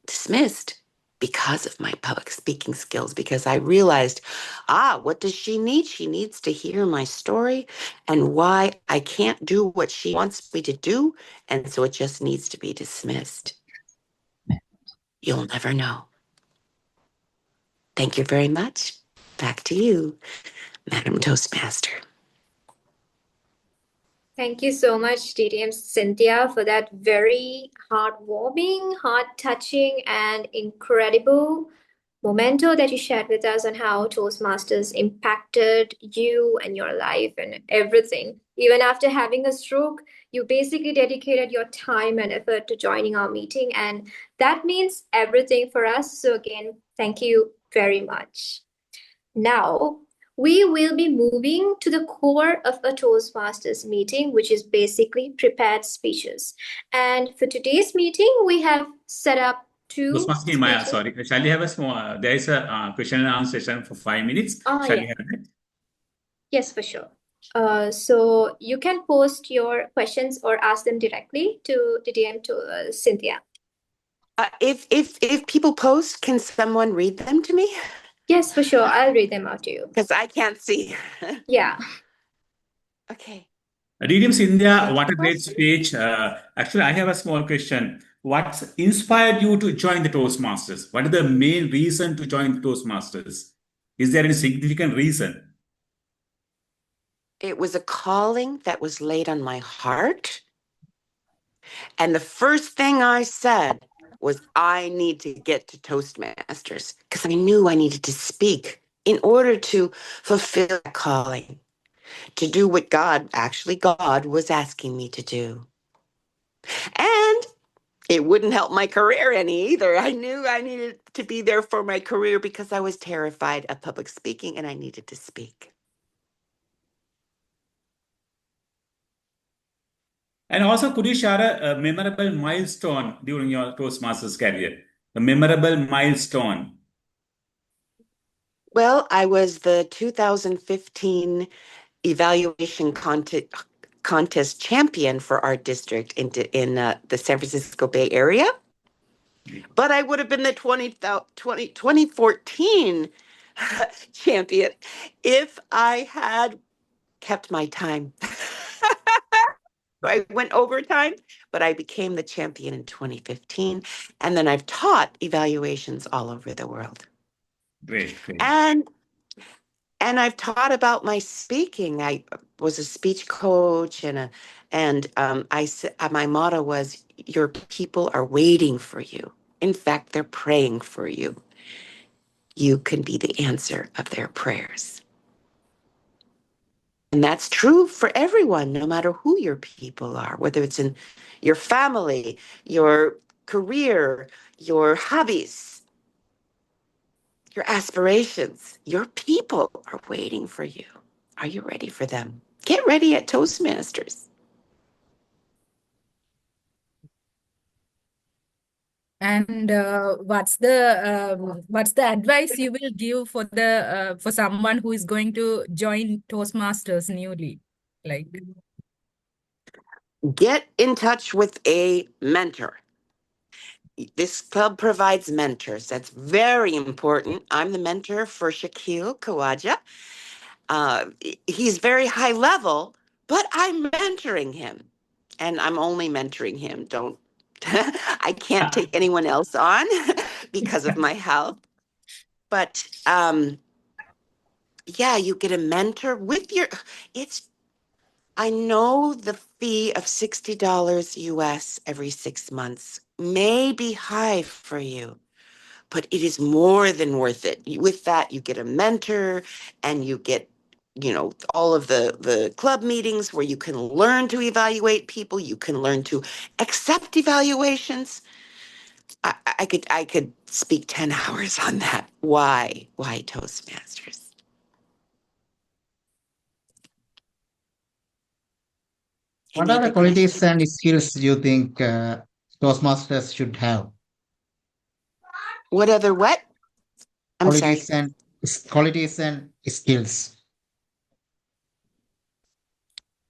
Dismissed because of my public speaking skills, because I realized, what does she need? She needs to hear my story and why I can't do what she wants me to do, and so it just needs to be dismissed. You'll never know. Thank you very much. Back to you, Madam Toastmaster. Thank you so much, TTM Cynthia, for that very heartwarming, heart-touching, and incredible memento that you shared with us on how Toastmasters impacted you and your life and everything. Even after having a stroke, you basically dedicated your time and effort to joining our meeting, and that means everything for us. So again, thank you very much. Now, we will be moving to the core of a Toastmasters meeting, which is basically prepared speeches. And for today's meeting, we have set up two Toastmaster Maya, speeches. sorry. Shall we have a small, there is a question and answer session for 5 minutes. Shall Yeah. we have it? Yes, for sure. So you can post your questions or ask them directly to the DM to Cynthia. If people post, can someone read them to me? Yes, for sure. I'll read them out to you. Because I can't see. Yeah. Okay. DDM India, what a great speech. Actually, I have a small question. What inspired you to join the Toastmasters? What is the main reason to join the Toastmasters? Is there any significant reason? It was a calling that was laid on my heart. And the first thing I said was, I need to get to Toastmasters because I knew I needed to speak in order to fulfill that calling, to do what God was asking me to do. And it wouldn't help my career any either. I knew I needed to be there for my career because I was terrified of public speaking and I needed to speak. And also, could you share a memorable milestone during your Toastmasters career? A memorable milestone. Well, I was the 2015 evaluation contest champion for our district in the San Francisco Bay Area. But I would have been the 2014 champion if I had kept my time. I went overtime, but I became the champion in 2015. And then I've taught evaluations all over the world. Great. And I've taught about my speaking. I was a speech coach, and my motto was, "Your people are waiting for you. In fact, they're praying for you. You can be the answer of their prayers." And that's true for everyone, no matter who your people are, whether it's in your family, your career, your hobbies, your aspirations. Your people are waiting for you. Are you ready for them? Get ready at Toastmasters. And what's the advice you will give for the for someone who is going to join Toastmasters newly? Like, Get in touch with a mentor. This club provides mentors. That's very important. I'm the mentor for Shaquille Kawaja. He's very high level, but I'm mentoring him. And I'm only mentoring him. I can't take anyone else on because of my health. But yeah, you get a mentor with your, I know the fee of $60 US every 6 months may be high for you, but it is more than worth it. With that, you get a mentor and you get, all of the club meetings where you can learn to evaluate people. You can learn to accept evaluations. I could speak 10 hours on that. Why Toastmasters? What Any are the other qualities questions? and skills you think Toastmasters should have? What other what? I'm sorry. Qualities and skills.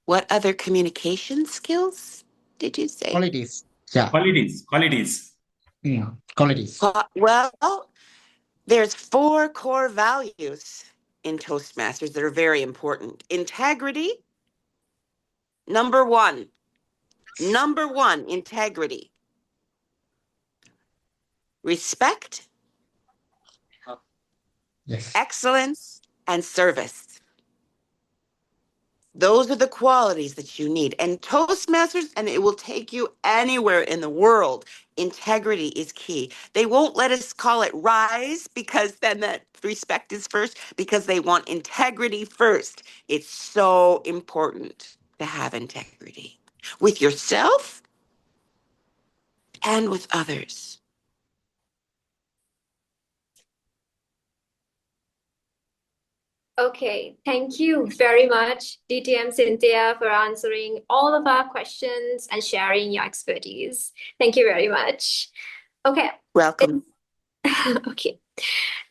What other communication skills did you say? Qualities. Yeah. Qualities. Qualities. Well, there's 4 core values in Toastmasters that are very important. Integrity, number one. Number one, integrity. Respect, Yes. excellence, and service. Those are the qualities that you need. And Toastmasters, and it will take you anywhere in the world, integrity is key. They won't let us call it rise because then that respect is first, because they want integrity first. It's so important to have integrity with yourself and with others. Okay, thank you very much, DTM Cynthia, for answering all of our questions and sharing your expertise. Thank you very much. Okay. Welcome. Okay.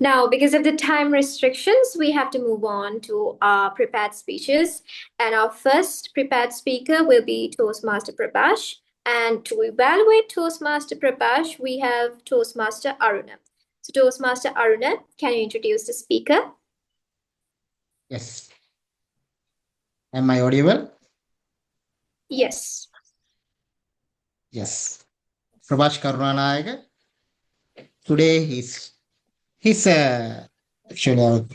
Now, because of the time restrictions, we have to move on to our prepared speeches. And our first prepared speaker will be Toastmaster Prabhash. And to evaluate Toastmaster Prabhash, we have Toastmaster Aruna. So Toastmaster Aruna, can you introduce the speaker? Yes. Am I audible? Yes. Yes. Prabhash Karunanayaga. Today his actually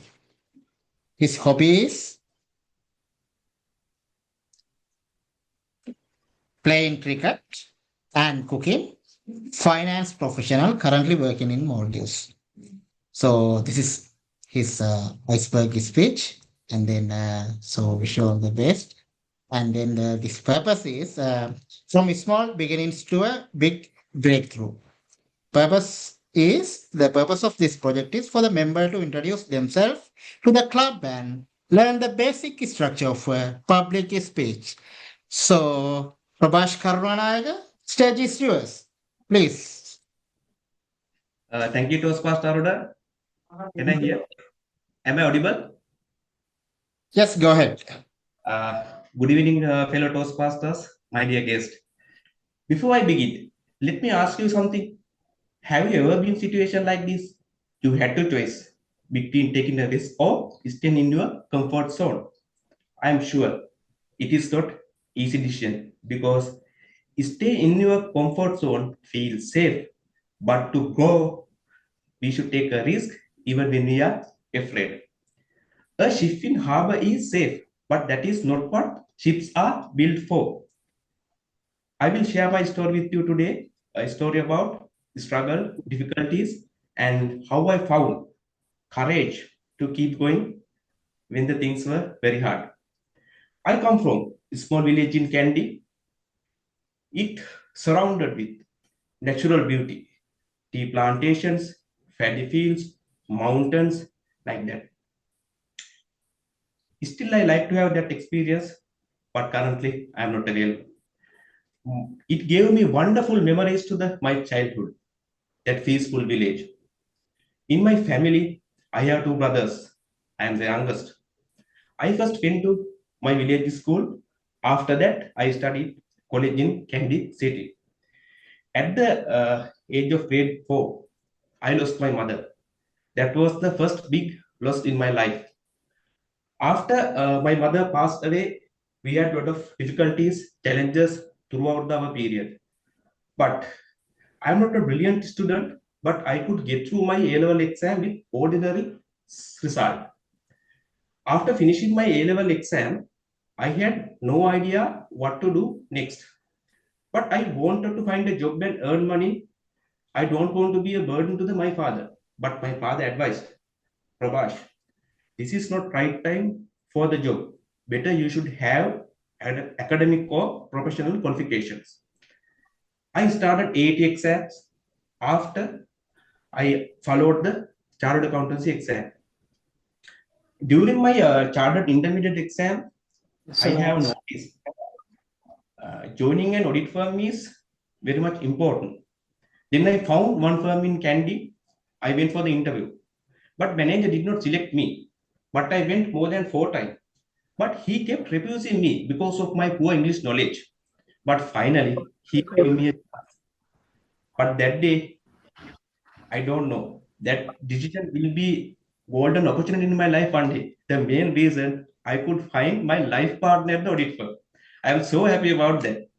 his hobby is playing cricket and cooking. Finance professional currently working in Maldives. So this is his iceberg speech, and then so wish you all the best. And then this purpose is from small beginnings to a big breakthrough. The purpose of this project is for the member to introduce themselves to the club and learn the basic structure of public speech. So, Prabhash Karunanayaga, stage is yours. Please. Thank you, Toastmaster Aruda. Can I hear? Am I audible? Yes, go ahead. Good evening, fellow Toastmasters, my dear guest. Before I begin, let me ask you something. Have you ever been in a situation like this? You had to choose between taking a risk or staying in your comfort zone. I am sure it is not easy decision because stay in your comfort zone feels safe, but to grow, we should take a risk even when we are afraid. A ship in harbor is safe, but that is not what ships are built for. I will share my story with you today, a story about struggle, difficulties, and how I found courage to keep going when the things were very hard. I come from a small village in Kandy. It surrounded with natural beauty, tea plantations, paddy fields, mountains, like that. Still, I like to have that experience, but currently I am not available. It gave me wonderful memories to my childhood, that peaceful village. In my family, I have 2 brothers. I am the youngest. I first went to my village school. After that, I studied college in Kandy city. At the age of grade 4, I lost my mother. That was the first big loss in my life. After my mother passed away, we had a lot of difficulties, challenges throughout our period. But I'm not a brilliant student, but I could get through my A-level exam with ordinary result. After finishing my A-level exam, I had no idea what to do next. But I wanted to find a job and earn money. I don't want to be a burden to my father. But my father advised, Prabhash, this is not right time for the job. Better you should have an academic or professional qualifications. I started AAT exams after I followed the chartered accountancy exam. During my chartered intermediate exam, I have noticed joining an audit firm is very much important. Then I found one firm in Kandy. I went for the interview, but manager did not select me. But I went more than 4 times. But he kept refusing me because of my poor English knowledge. But finally, he gave me a chance. But that day, I don't know. That decision will be golden opportunity in my life one day. The main reason I could find my life partner at the audit firm. I am so happy about that.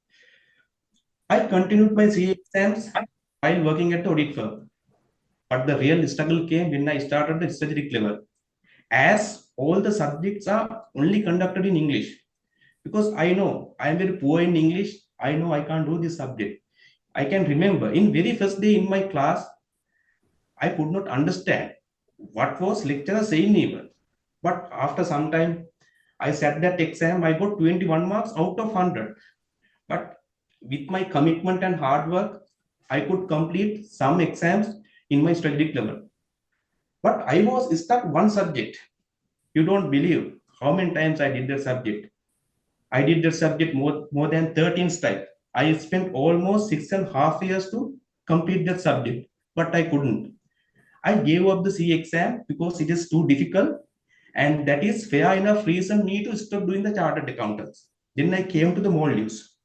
I continued my CA exams while working at the audit firm. But the real struggle came when I started the strategic level. As all the subjects are only conducted in English. Because I know I am very poor in English, I know I can't do this subject. I can remember in very first day in my class, I could not understand what was lecturer saying even. But after some time, I sat that exam, I got 21 marks out of 100. But with my commitment and hard work, I could complete some exams in my strategic level. But I was stuck one subject. You don't believe how many times I did that subject. I did that subject more than 13 times. I spent almost 6.5 years to complete that subject, but I couldn't. I gave up the C exam because it is too difficult, and that is fair enough reason me to stop doing the chartered accountants. Then I came to the Maldives.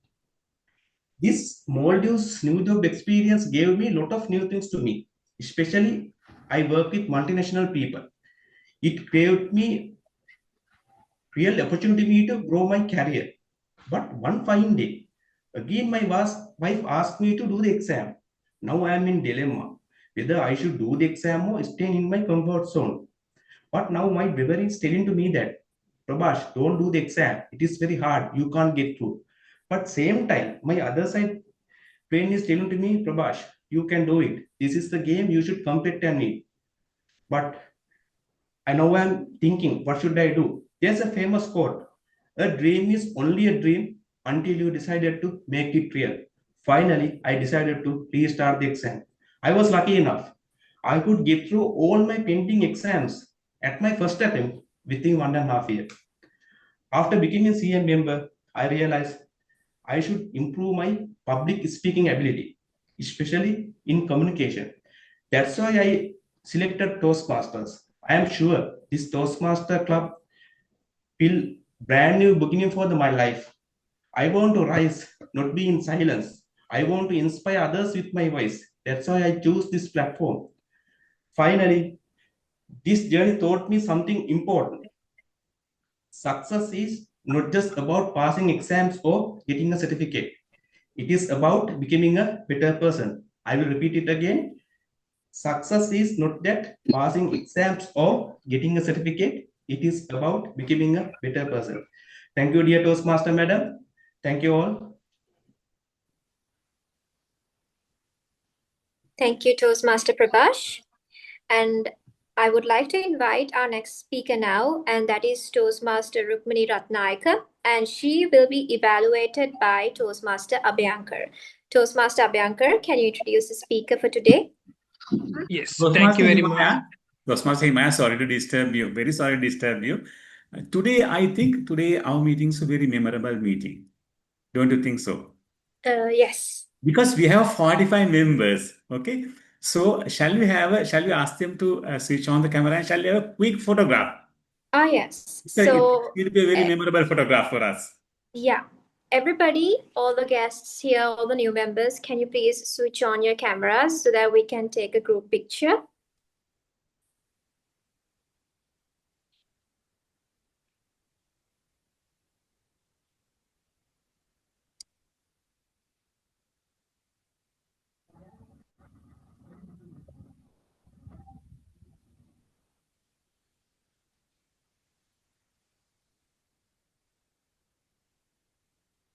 This Maldives new job experience gave me a lot of new things to me. Especially, I work with multinational people. It gave me real opportunity me to grow my career. But one fine day, again my wife asked me to do the exam. Now I am in dilemma whether I should do the exam or stay in my comfort zone. But now my brother is telling to me that, Prabhash, don't do the exam. It is very hard. You can't get through. But same time, my other side brain is telling to me, Prabhash, you can do it. This is the game. You should compete and win. But I know I'm thinking, what should I do? There's a famous quote: a dream is only a dream until you decided to make it real. Finally, I decided to restart the exam. I was lucky enough. I could get through all my pending exams at my first attempt within 1.5 years. After becoming a CM member, I realized I should improve my public speaking ability, especially in communication. That's why I selected Toastmasters. I am sure this Toastmaster club will brand new beginning for my life. I want to rise, not be in silence. I want to inspire others with my voice. That's why I choose this platform. Finally, this journey taught me something important. Success is not just about passing exams or getting a certificate. It is about becoming a better person. I will repeat it again. Success is not that passing exams or getting a certificate. It is about becoming a better person. Thank you, dear Toastmaster Madam. Thank you all. Thank you, Toastmaster Prabhash. And I would like to invite our next speaker now, and that is Toastmaster Rukmini Ratnaika, and she will be evaluated by Toastmaster Abhyankar. Toastmaster Abhyankar, can you introduce the speaker for today? Yes, thank Toastmaster you very much. Himaya, Toastmaster Himaya, sorry to disturb you. Very sorry to disturb you. Today, I think today our meeting is a very memorable meeting. Don't you think so? Yes. Because we have 45 members. Okay. So shall we ask them to switch on the camera and shall we have a quick photograph? Ah, yes. So it So, will be a very memorable photograph for us. yeah. Everybody, all the guests here, all the new members, can you please switch on your cameras so that we can take a group picture?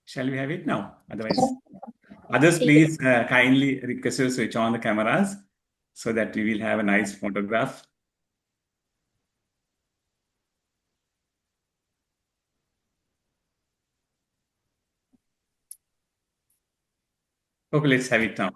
Shall we have it now? Otherwise, others, please kindly request you to switch on the cameras so that we will have a nice photograph. Okay, let's have it now.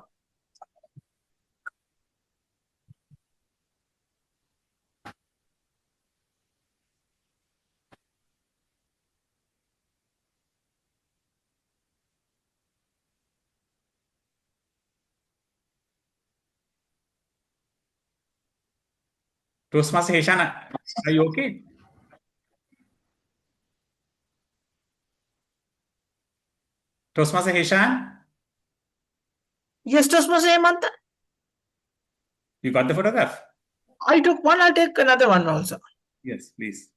Toastmaster Heshan, are you okay? Toastmaster Heshan, Yes, Toastmaster Hemanta. you got the photograph? I took one, I'll take another one also. Yes, please.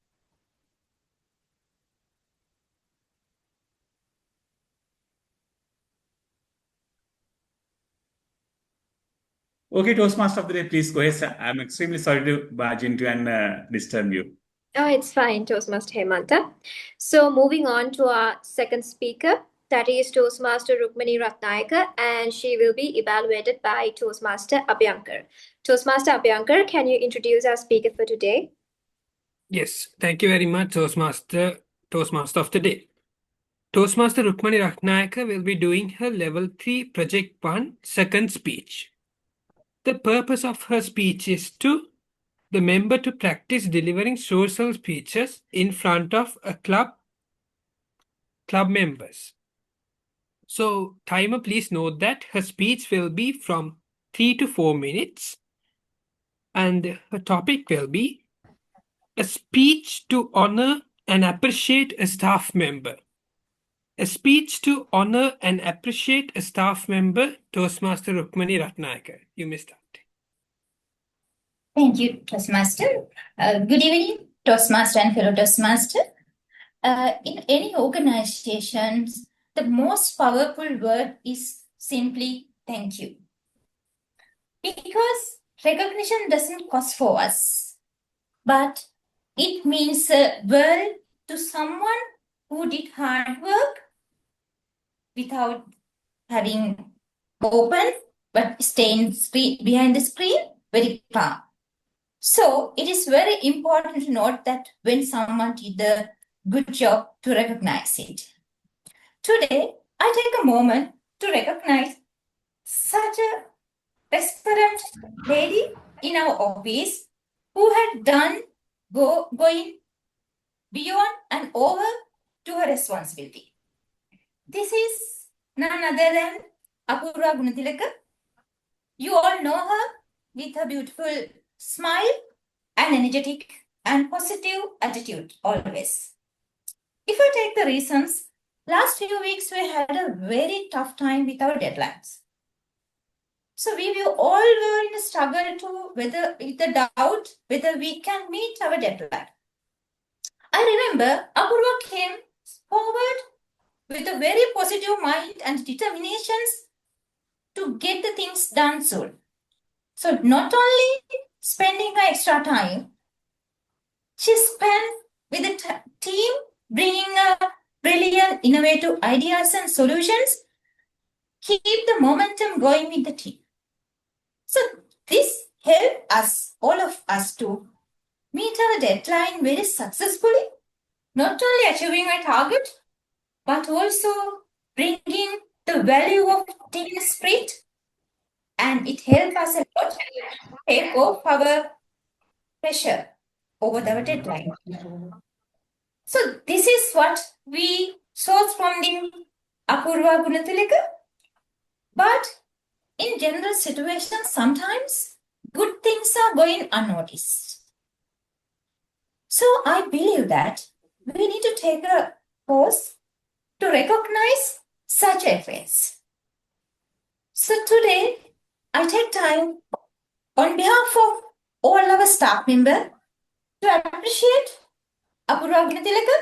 Okay, Toastmaster of the day, please go ahead, sir. I'm extremely sorry to barge into and disturb you. Oh, it's fine, Toastmaster Hemanta. So moving on to our second speaker, that is Toastmaster Rukmini Ratnayaka, and she will be evaluated by Toastmaster Abhyankar. Toastmaster Abhyankar, can you introduce our speaker for today? Yes, thank you very much, Toastmaster of the day. Toastmaster Rukmani Ratnayaka will be doing her Level 3 Project 1 second speech. The purpose of her speech is to the member to practice delivering social speeches in front of a club members. So, timer, please note that her speech will be from 3 to 4 minutes, and her topic will be a speech to honor and appreciate a staff member. A speech to honor and appreciate a staff member, Toastmaster Rukmani Ratnayaka. You may start. Thank you, Toastmaster. Good evening, Toastmaster and fellow Toastmaster. In any organizations, the most powerful word is simply thank you. Because recognition doesn't cost for us, but it means a world to someone who did hard work without having open but staying behind the screen very calm. So it is very important to note that when someone did a good job to recognize it. Today, I take a moment to recognize such a desperate lady in our office who had going beyond and over to her responsibility. This is none other than Apurva Gunatilaka. You all know her with her beautiful smile and energetic and positive attitude always. If I take the reasons, last few weeks we had a very tough time with our deadlines. So we all were in a struggle with the doubt whether we can meet our deadline. I remember Apurva came forward with a very positive mind and determinations to get the things done soon. So not only spending her extra time, she spent with the team bringing brilliant, innovative ideas and solutions, keep the momentum going with the team. So this helped us, all of us, to meet our deadline very successfully, not only achieving a target, but also bringing the value of team spirit, and it helped us a lot to take off our pressure over our deadline. So this is what we saw from the Apurva Gunatilaka. But in general situations, sometimes good things are going unnoticed. So I believe that we need to take a pause to recognize such efforts. So today, I take time on behalf of all our staff members to appreciate Apurva Gunatilaka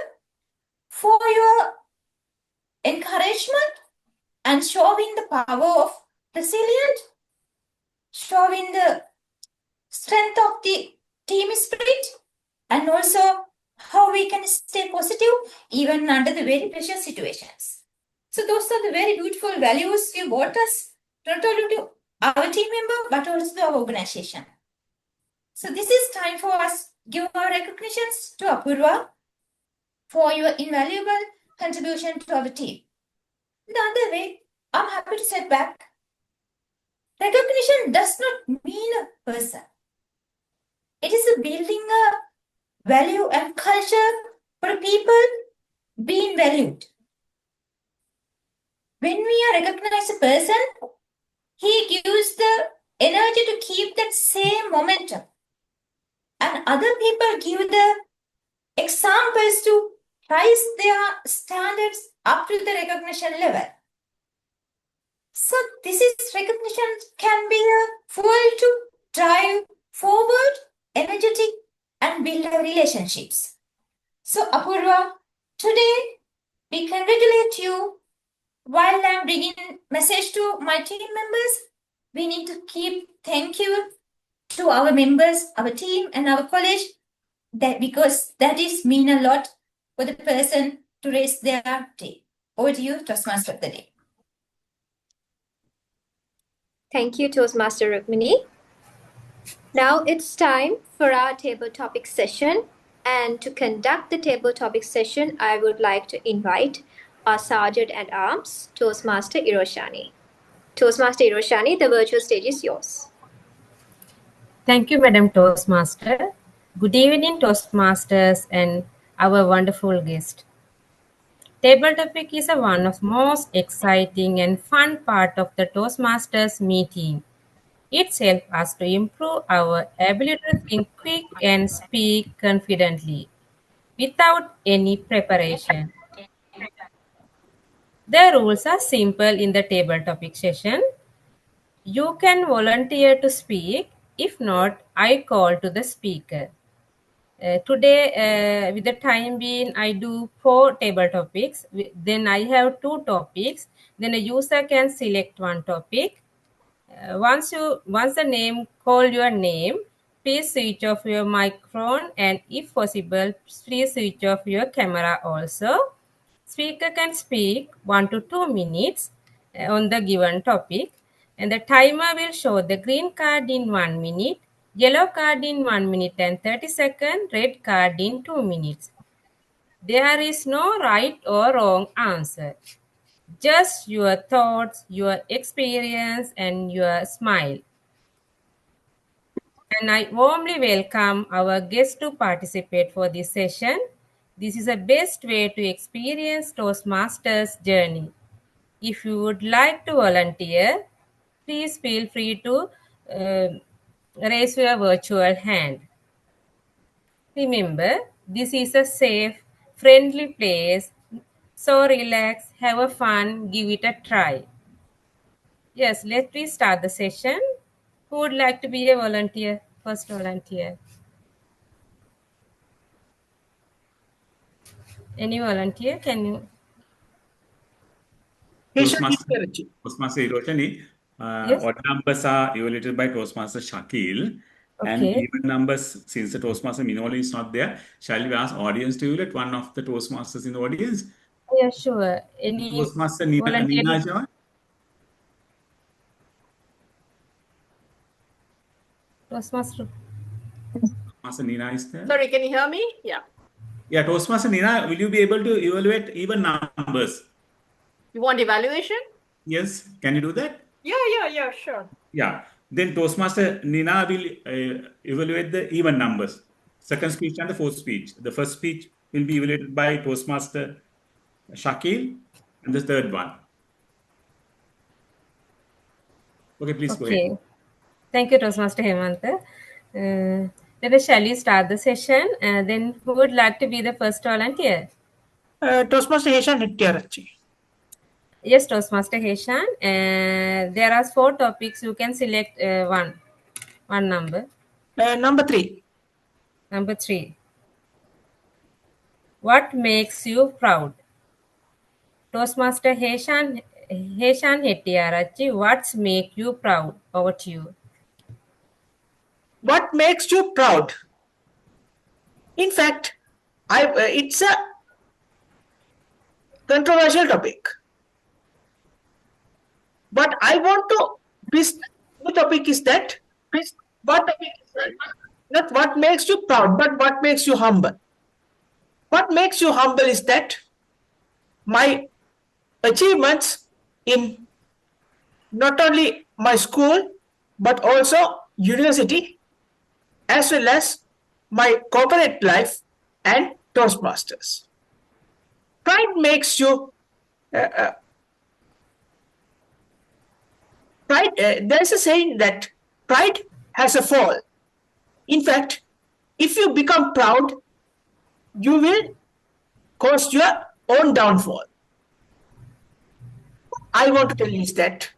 for your encouragement and showing the power of resilience, showing the strength of the team spirit, and also how we can stay positive even under the very pressure situations. So those are the very beautiful values you brought us, not only to our team member, but also to our organization. So this is time for us give our recognitions to Apurva for your invaluable contribution to our team. The other way, I'm happy to say back, recognition does not mean a person. It is a building a value and culture for people being valued. When we recognize a person, he gives the energy to keep that same momentum. And other people give the examples to raise their standards up to the recognition level. So this is recognition can be a fuel to drive forward, energetic, and build our relationships. So Apurva, today we congratulate you. While I'm bringing message to my team members, we need to keep thank you to our members, our team, and our college. That because that is mean a lot for the person to raise their day. Over to you, Toastmaster of the day. Thank you, Toastmaster Rukmini. Now it's time for our table topic session. And to conduct the table topic session, I would like to invite our Sergeant at Arms, Toastmaster Iroshani. Toastmaster Iroshani, the virtual stage is yours. Thank you, Madam Toastmaster. Good evening, Toastmasters and our wonderful guest. Table topic is one of the most exciting and fun part of the Toastmasters meeting. It helps us to improve our ability to think quick and speak confidently without any preparation. The rules are simple in the table topic session. You can volunteer to speak. If not, I call to the speaker. Today, with the time being, I do 4 table topics. Then I have 2 topics. Then a user can select one topic. Once the name call your name, please switch off your microphone and if possible, please switch off your camera also. Speaker can speak 1 to 2 minutes on the given topic, and the timer will show the green card in 1 minute, yellow card in 1 minute and 30 seconds, red card in 2 minutes. There is no right or wrong answer. Just your thoughts, your experience, and your smile. And I warmly welcome our guests to participate for this session. This is the best way to experience Toastmasters journey. If you would like to volunteer, please feel free to raise your virtual hand. Remember, this is a safe, friendly place. So relax, have a fun, give it a try. Yes, let me start the session. Who would like to be a volunteer? First volunteer. Any volunteer? Can you? Toastmaster Hiroshani, Yes. odd numbers are evaluated by Toastmaster Shakil. And Okay. even numbers, since the Toastmaster Minoli is not there, shall we ask audience to evaluate one of the Toastmasters in the audience? Yeah, sure. Any Toastmaster volunteer? Nina John? Toastmaster. Toastmaster Nina is there? Sorry, can you hear me? Yeah. Yeah, Toastmaster Nina, will you be able to evaluate even numbers? You want evaluation? Yes, can you do that? Yeah, sure. Yeah, then Toastmaster Nina will evaluate the even numbers. Second speech and the fourth speech. The first speech will be evaluated by Toastmaster Shakil and the third one. Okay, please go ahead. Okay. Thank you, Toastmaster Hemanta. Then shall we start the session? Then who would like to be the first volunteer? Toastmaster Heshan Hettiarachi. Yes, Toastmaster Heshan. There are 4 topics. You can select one number. Number 3. Number 3. What makes you proud? Toastmaster Heshan Hettiarachi, what make you proud? Over to you. What makes you proud? In fact, it's a controversial topic. But I want to this the topic is that what not what makes you proud, but what makes you humble. What makes you humble is that my achievements in not only my school but also university as well as my corporate life and Toastmasters. Pride makes you pride. There's a saying that pride has a fall. In fact, if you become proud, you will cause your own downfall. I want to tell you is that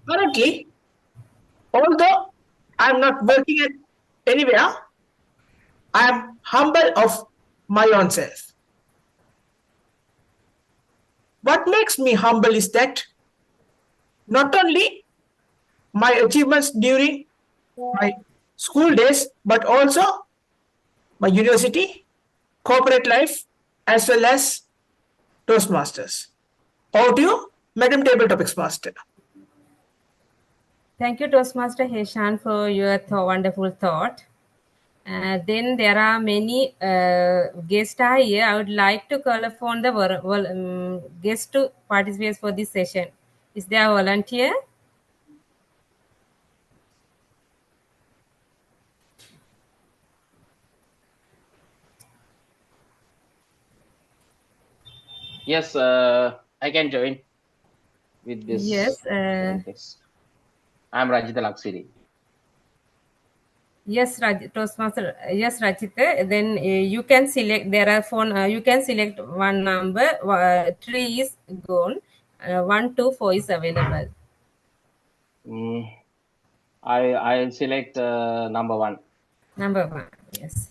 currently, although I'm not working at anywhere, I am humble of my own self. What makes me humble is that not only my achievements during my school days, but also my university, corporate life, as well as Toastmasters. Over to you, Madam Table Topics Master. Thank you, Toastmaster Heshan, for your wonderful thought. Then there are many guests are here. I would like to call upon the guests to participate for this session. Is there a volunteer? Yes, I can join with this. Yes. Context. I'm Rajita Laksiri. Yes, Toastmaster. Yes, Rajita. Then you can select. There are phone. You can select one number. 3 is gone. 1, 2, 4 is available. I'll select number 1. Number 1. Yes.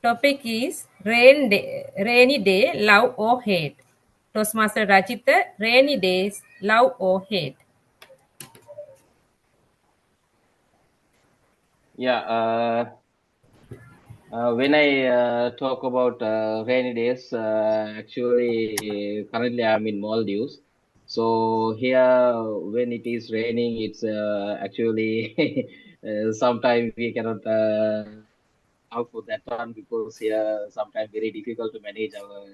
Topic is rainy day, love or hate. Toastmaster Rajita, rainy days, love or hate. Yeah. When I talk about rainy days, actually, currently I'm in Maldives. So here, when it is raining, it's actually sometimes we cannot out for that one because here sometimes very difficult to manage our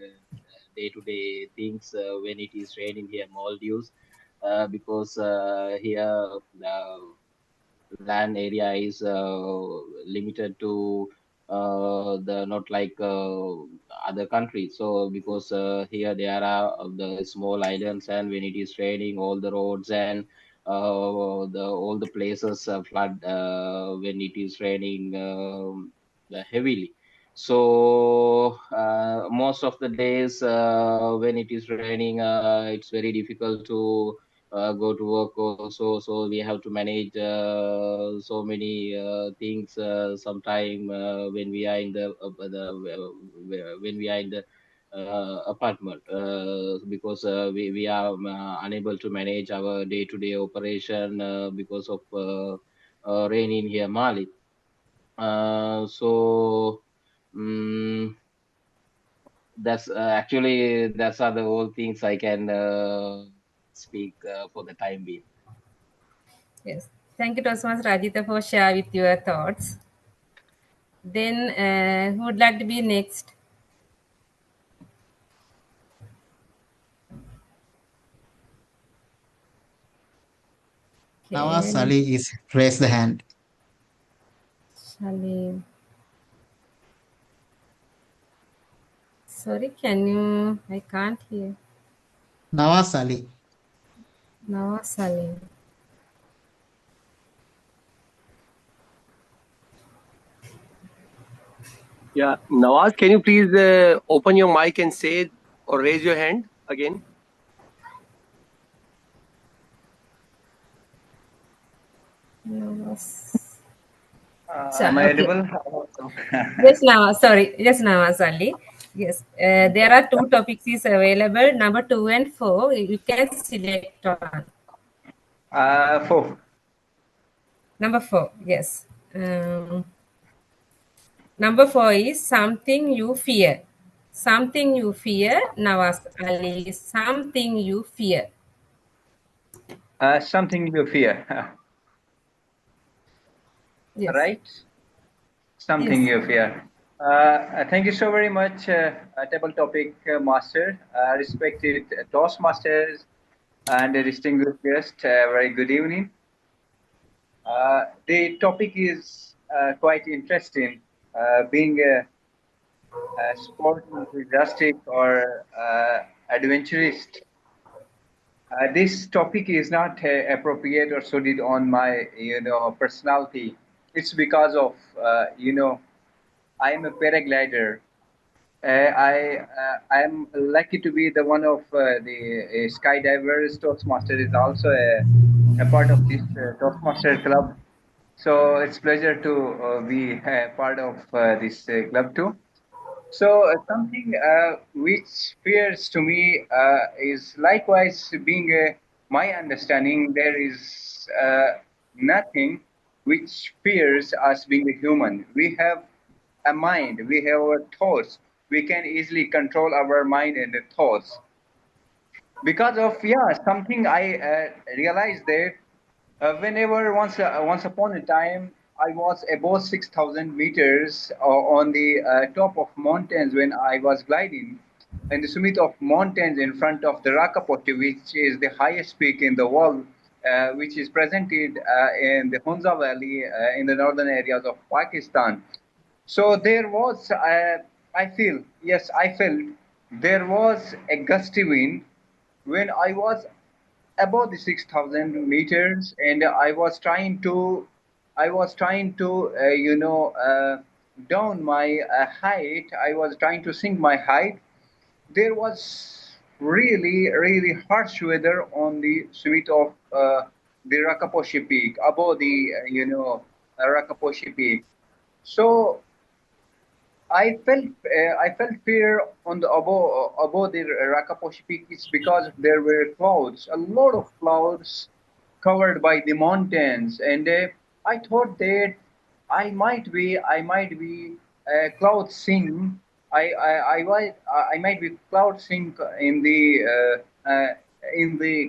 day-to-day things when it is raining here in Maldives because here the land area is limited to the not like other countries. So because here there are the small islands, and when it is raining, all the roads and all the places flood when it is raining heavily. So most of the days when it is raining, it's very difficult to go to work also. So we have to manage so many things. Sometime when we are in when we are in the apartment because we are unable to manage our day-to-day operation because of rain in here, Mali. So that's actually that's are the whole things I can speak for the time being. Yes. Thank you, Toastmaster Rajita, for sharing with your thoughts. Then who would like to be next? Nawaz Ali is raised the hand. Salim. Sorry, can you? I can't hear. Nawaz Ali. Nawaz Salim. Yeah, Nawaz, can you please open your mic and say it or raise your hand again? Nawaz. Am I Okay. audible? Yes, now, sorry. Yes, Nawaz Ali. Yes, there are 2 topics is available. Number 2 and 4. You can select one. 4. Number 4. Yes. Number 4 is something you fear. Something you fear. Nawaz Ali. Something you fear. Something you fear, Yes. right? Something Yes. you fear. Thank you so very much, table topic master, respected Toastmasters, and a distinguished guest. Very good evening. The topic is quite interesting. Being a sport enthusiastic or adventurist, this topic is not appropriate or suited on my personality. It's because of I am a paraglider. I am lucky to be the one of the skydivers. Toastmaster is also a part of this Toastmaster club. So it's pleasure to be part of this club too. So something which fears to me is likewise being my understanding. There is nothing which fears us being a human. We have a mind. We have our thoughts. We can easily control our mind and the thoughts. Because of something I realized that whenever once upon a time I was above 6,000 meters on the top of mountains when I was gliding in the summit of mountains in front of the Rakapoti, which is the highest peak in the world, which is presented in the Hunza Valley in the northern areas of Pakistan. So there was, I felt there was a gusty wind when I was above the 6,000 meters, and I was trying to, down my height. I was trying to sink my height. There was really harsh weather on the summit of the Rakaposhi Peak, above the, Rakaposhi Peak. So I felt fear on the above the Rakaposhi Peak. It's because there were clouds, a lot of clouds covered by the mountains, and I thought that I might be cloud sink. I might be cloud sink in the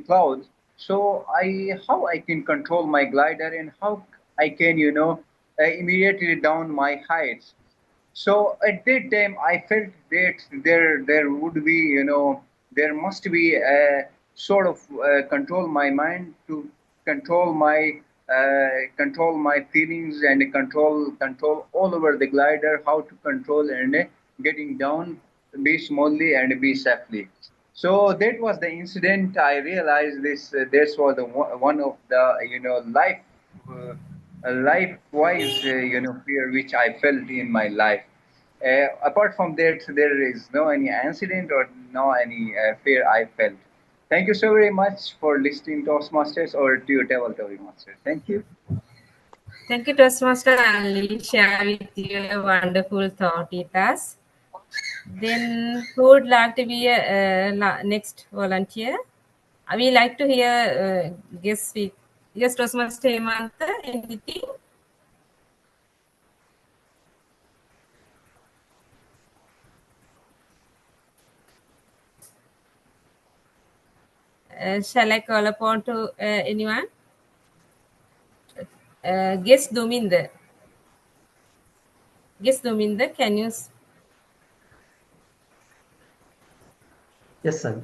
clouds. So how I can control my glider and how I can immediately down my heights. So at that time, I felt that there would be, there must be a sort of control my mind to control my feelings and control all over the glider, how to control and getting down, be smoothly and be safely. So that was the incident. I realized this was the one of the life life-wise, fear which I felt in my life. Apart from that, there is no any incident or no any fear I felt. Thank you so very much for listening Toastmasters or to your table Masters. Thank you. Thank you, Toastmaster Ali. Share with you a wonderful thought with us. Then, who would like to be a next volunteer? We like to hear guest speak. Yes, Toastmaster Hemantha, anything? Shall I call upon to anyone? Guest Dominder. Guest Dominder, can you? Yes, sir.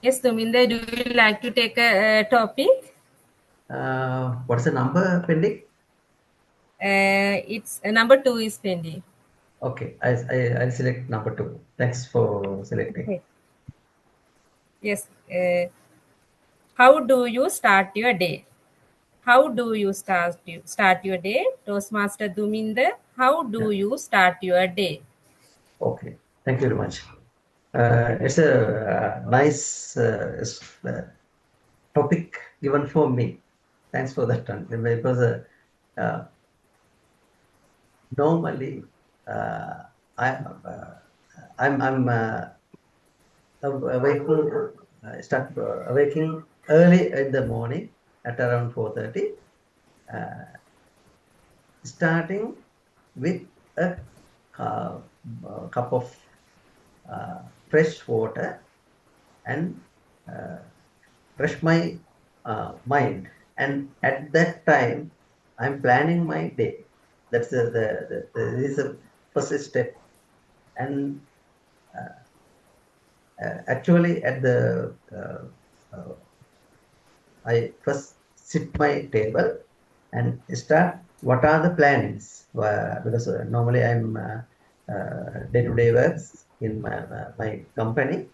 Yes, Dominder, do you like to take a topic? What's the number pending? It's number 2 is pending. Okay, I'll select number 2. Thanks for selecting. Okay. Yes. How do you start your day? How do you start your day? Toastmaster Duminder, how do you start your day? Okay, thank you very much. It's a nice topic given for me. Thanks for that one. Because normally I'm awaking start awaking early in the morning at around 4:30. Starting with a cup of fresh water and brush my mind. And at that time, I'm planning my day. That's this is the first step. And actually, at the I first sit my table and start what are the plannings because normally I'm day-to-day works in my company.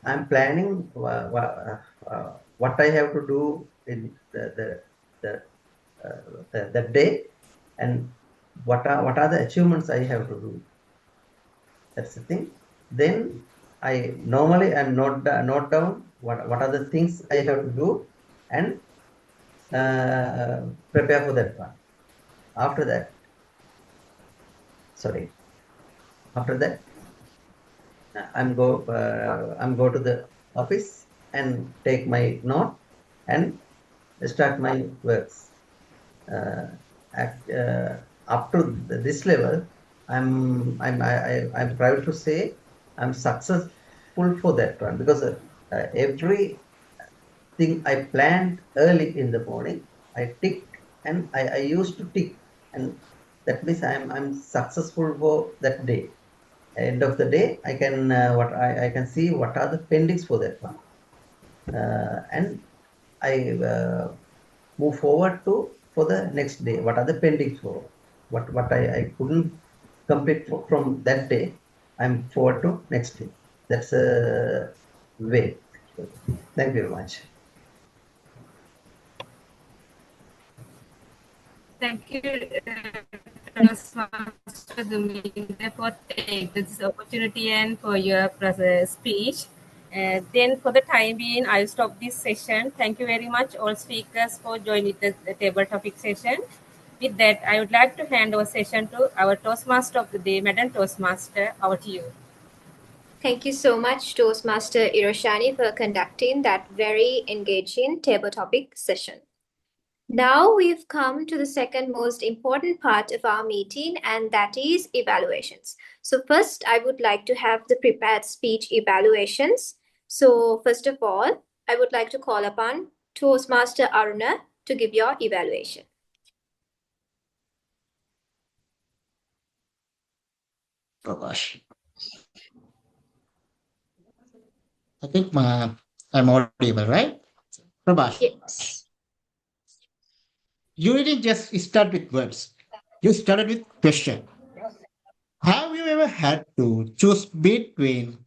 I'm planning what I have to do in that day, and what are the achievements I have to do. That's the thing. Then I normally I'm note down what are the things I have to do and prepare for that one. After that, sorry. After that, I'm go to the office and take my note and start my works. Up to this level, I'm proud to say I'm successful for that one because every thing I planned early in the morning, I tick and I used to tick, and that means I'm successful for that day. End of the day, I can I can see what are the pendings for that one, and I move forward to for the next day. What are the pendings for what I couldn't complete from that day? I'm forward to next day. That's a way. Thank you very much. Thank you, Toastmaster Domingo, for taking this opportunity and for your speech. Then, for the time being, I'll stop this session. Thank you very much, all speakers, for joining the table topic session. With that, I would like to hand over session to our Toastmaster of the day, Madam Toastmaster. Over to you. Thank you so much, Toastmaster Iroshani, for conducting that very engaging table topic session. Now we've come to the second most important part of our meeting, and that is evaluations. So first, I would like to have the prepared speech evaluations. So first of all, I would like to call upon Toastmaster Aruna to give your evaluation. Prakash. I think I'm audible, right? Prabhash. Yes. You didn't just start with words. You started with question. Have you ever had to choose between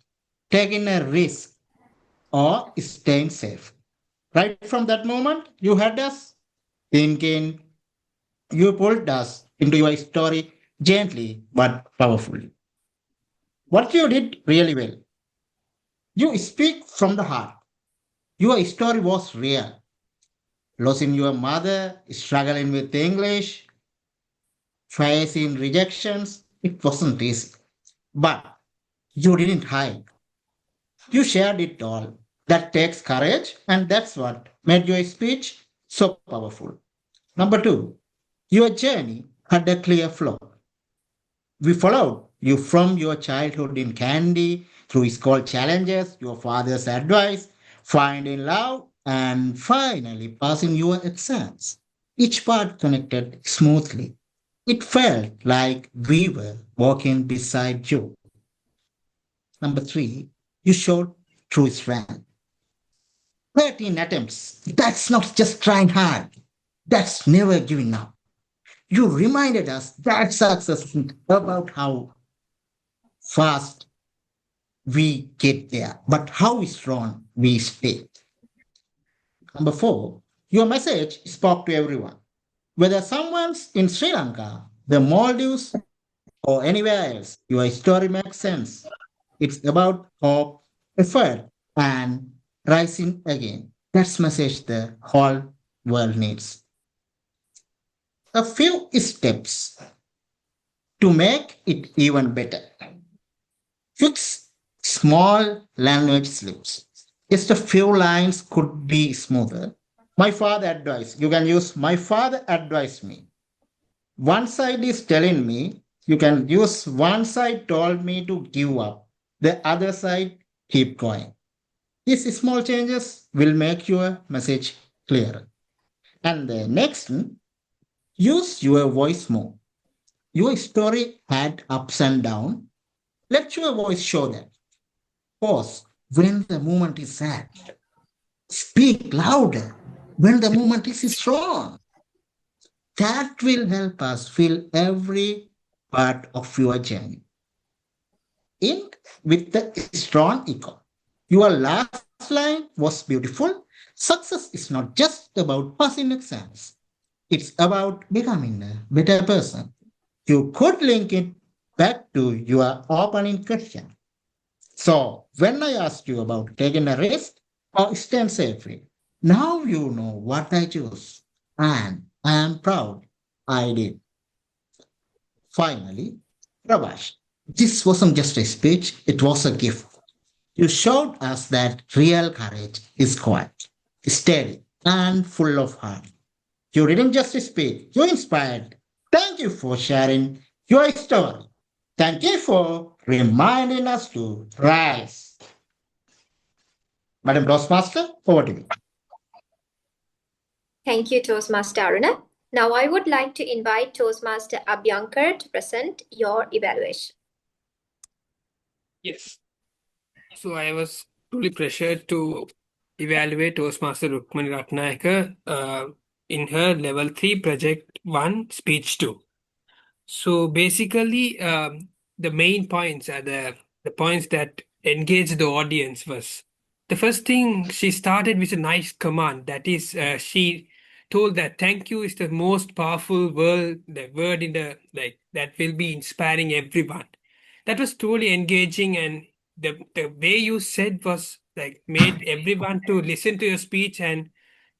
taking a risk or staying safe? Right from that moment, you had us thinking, you pulled us into your story gently but powerfully. What you did really well. You speak from the heart. Your story was real. Losing your mother, struggling with English, facing rejections, it wasn't easy. But you didn't hide. You shared it all. That takes courage, and that's what made your speech so powerful. Number two, your journey had a clear flow. We followed you from your childhood in Candy, through school challenges, your father's advice, finding love, and finally passing your exams. Each part connected smoothly. It felt like we were walking beside you. Number three, you showed true strength. 13 attempts. That's not just trying hard. That's never giving up. You reminded us that success isn't about how fast we get there, but how strong we stay. Number four, your message spoke to everyone. Whether someone's in Sri Lanka, the Maldives, or anywhere else, your story makes sense. It's about hope, effort, and rising again. That's message the whole world needs. A few steps to make it even better. Fix small language slips. Just a few lines could be smoother. My father advised. You can use my father advised me. One side is telling me, you can use one side told me to give up. The other side keep going. These small changes will make your message clearer. And the next, use your voice more. Your story had ups and downs. Let your voice show that. Pause when the moment is sad. Speak louder when the moment is strong. That will help us feel every part of your journey. End with the strong echo. Your last line was beautiful. Success is not just about passing exams, it's about becoming a better person. You could link it back to your opening question. So, when I asked you about taking a risk or staying safely, now you know what I chose. And I am proud I did. Finally, Pravash, this wasn't just a speech, it was a gift. You showed us that real courage is quiet, steady, and full of heart. You didn't just speak, you inspired. Thank you for sharing your story. Thank you for reminding us to rise. Madam Toastmaster, over to you. Thank you, Toastmaster Aruna. Now I would like to invite Toastmaster Abhyankar to present your evaluation. Yes. So I was truly pressured to evaluate Toastmaster Rukmani Ratnayaka in her level 3 project 1 speech 2. So basically, the main points are the points that engage the audience was the first thing. She started with a nice command, that is, she told that thank you is the most powerful the word in the that will be inspiring everyone. That was truly engaging, and the way you said was made everyone to listen to your speech and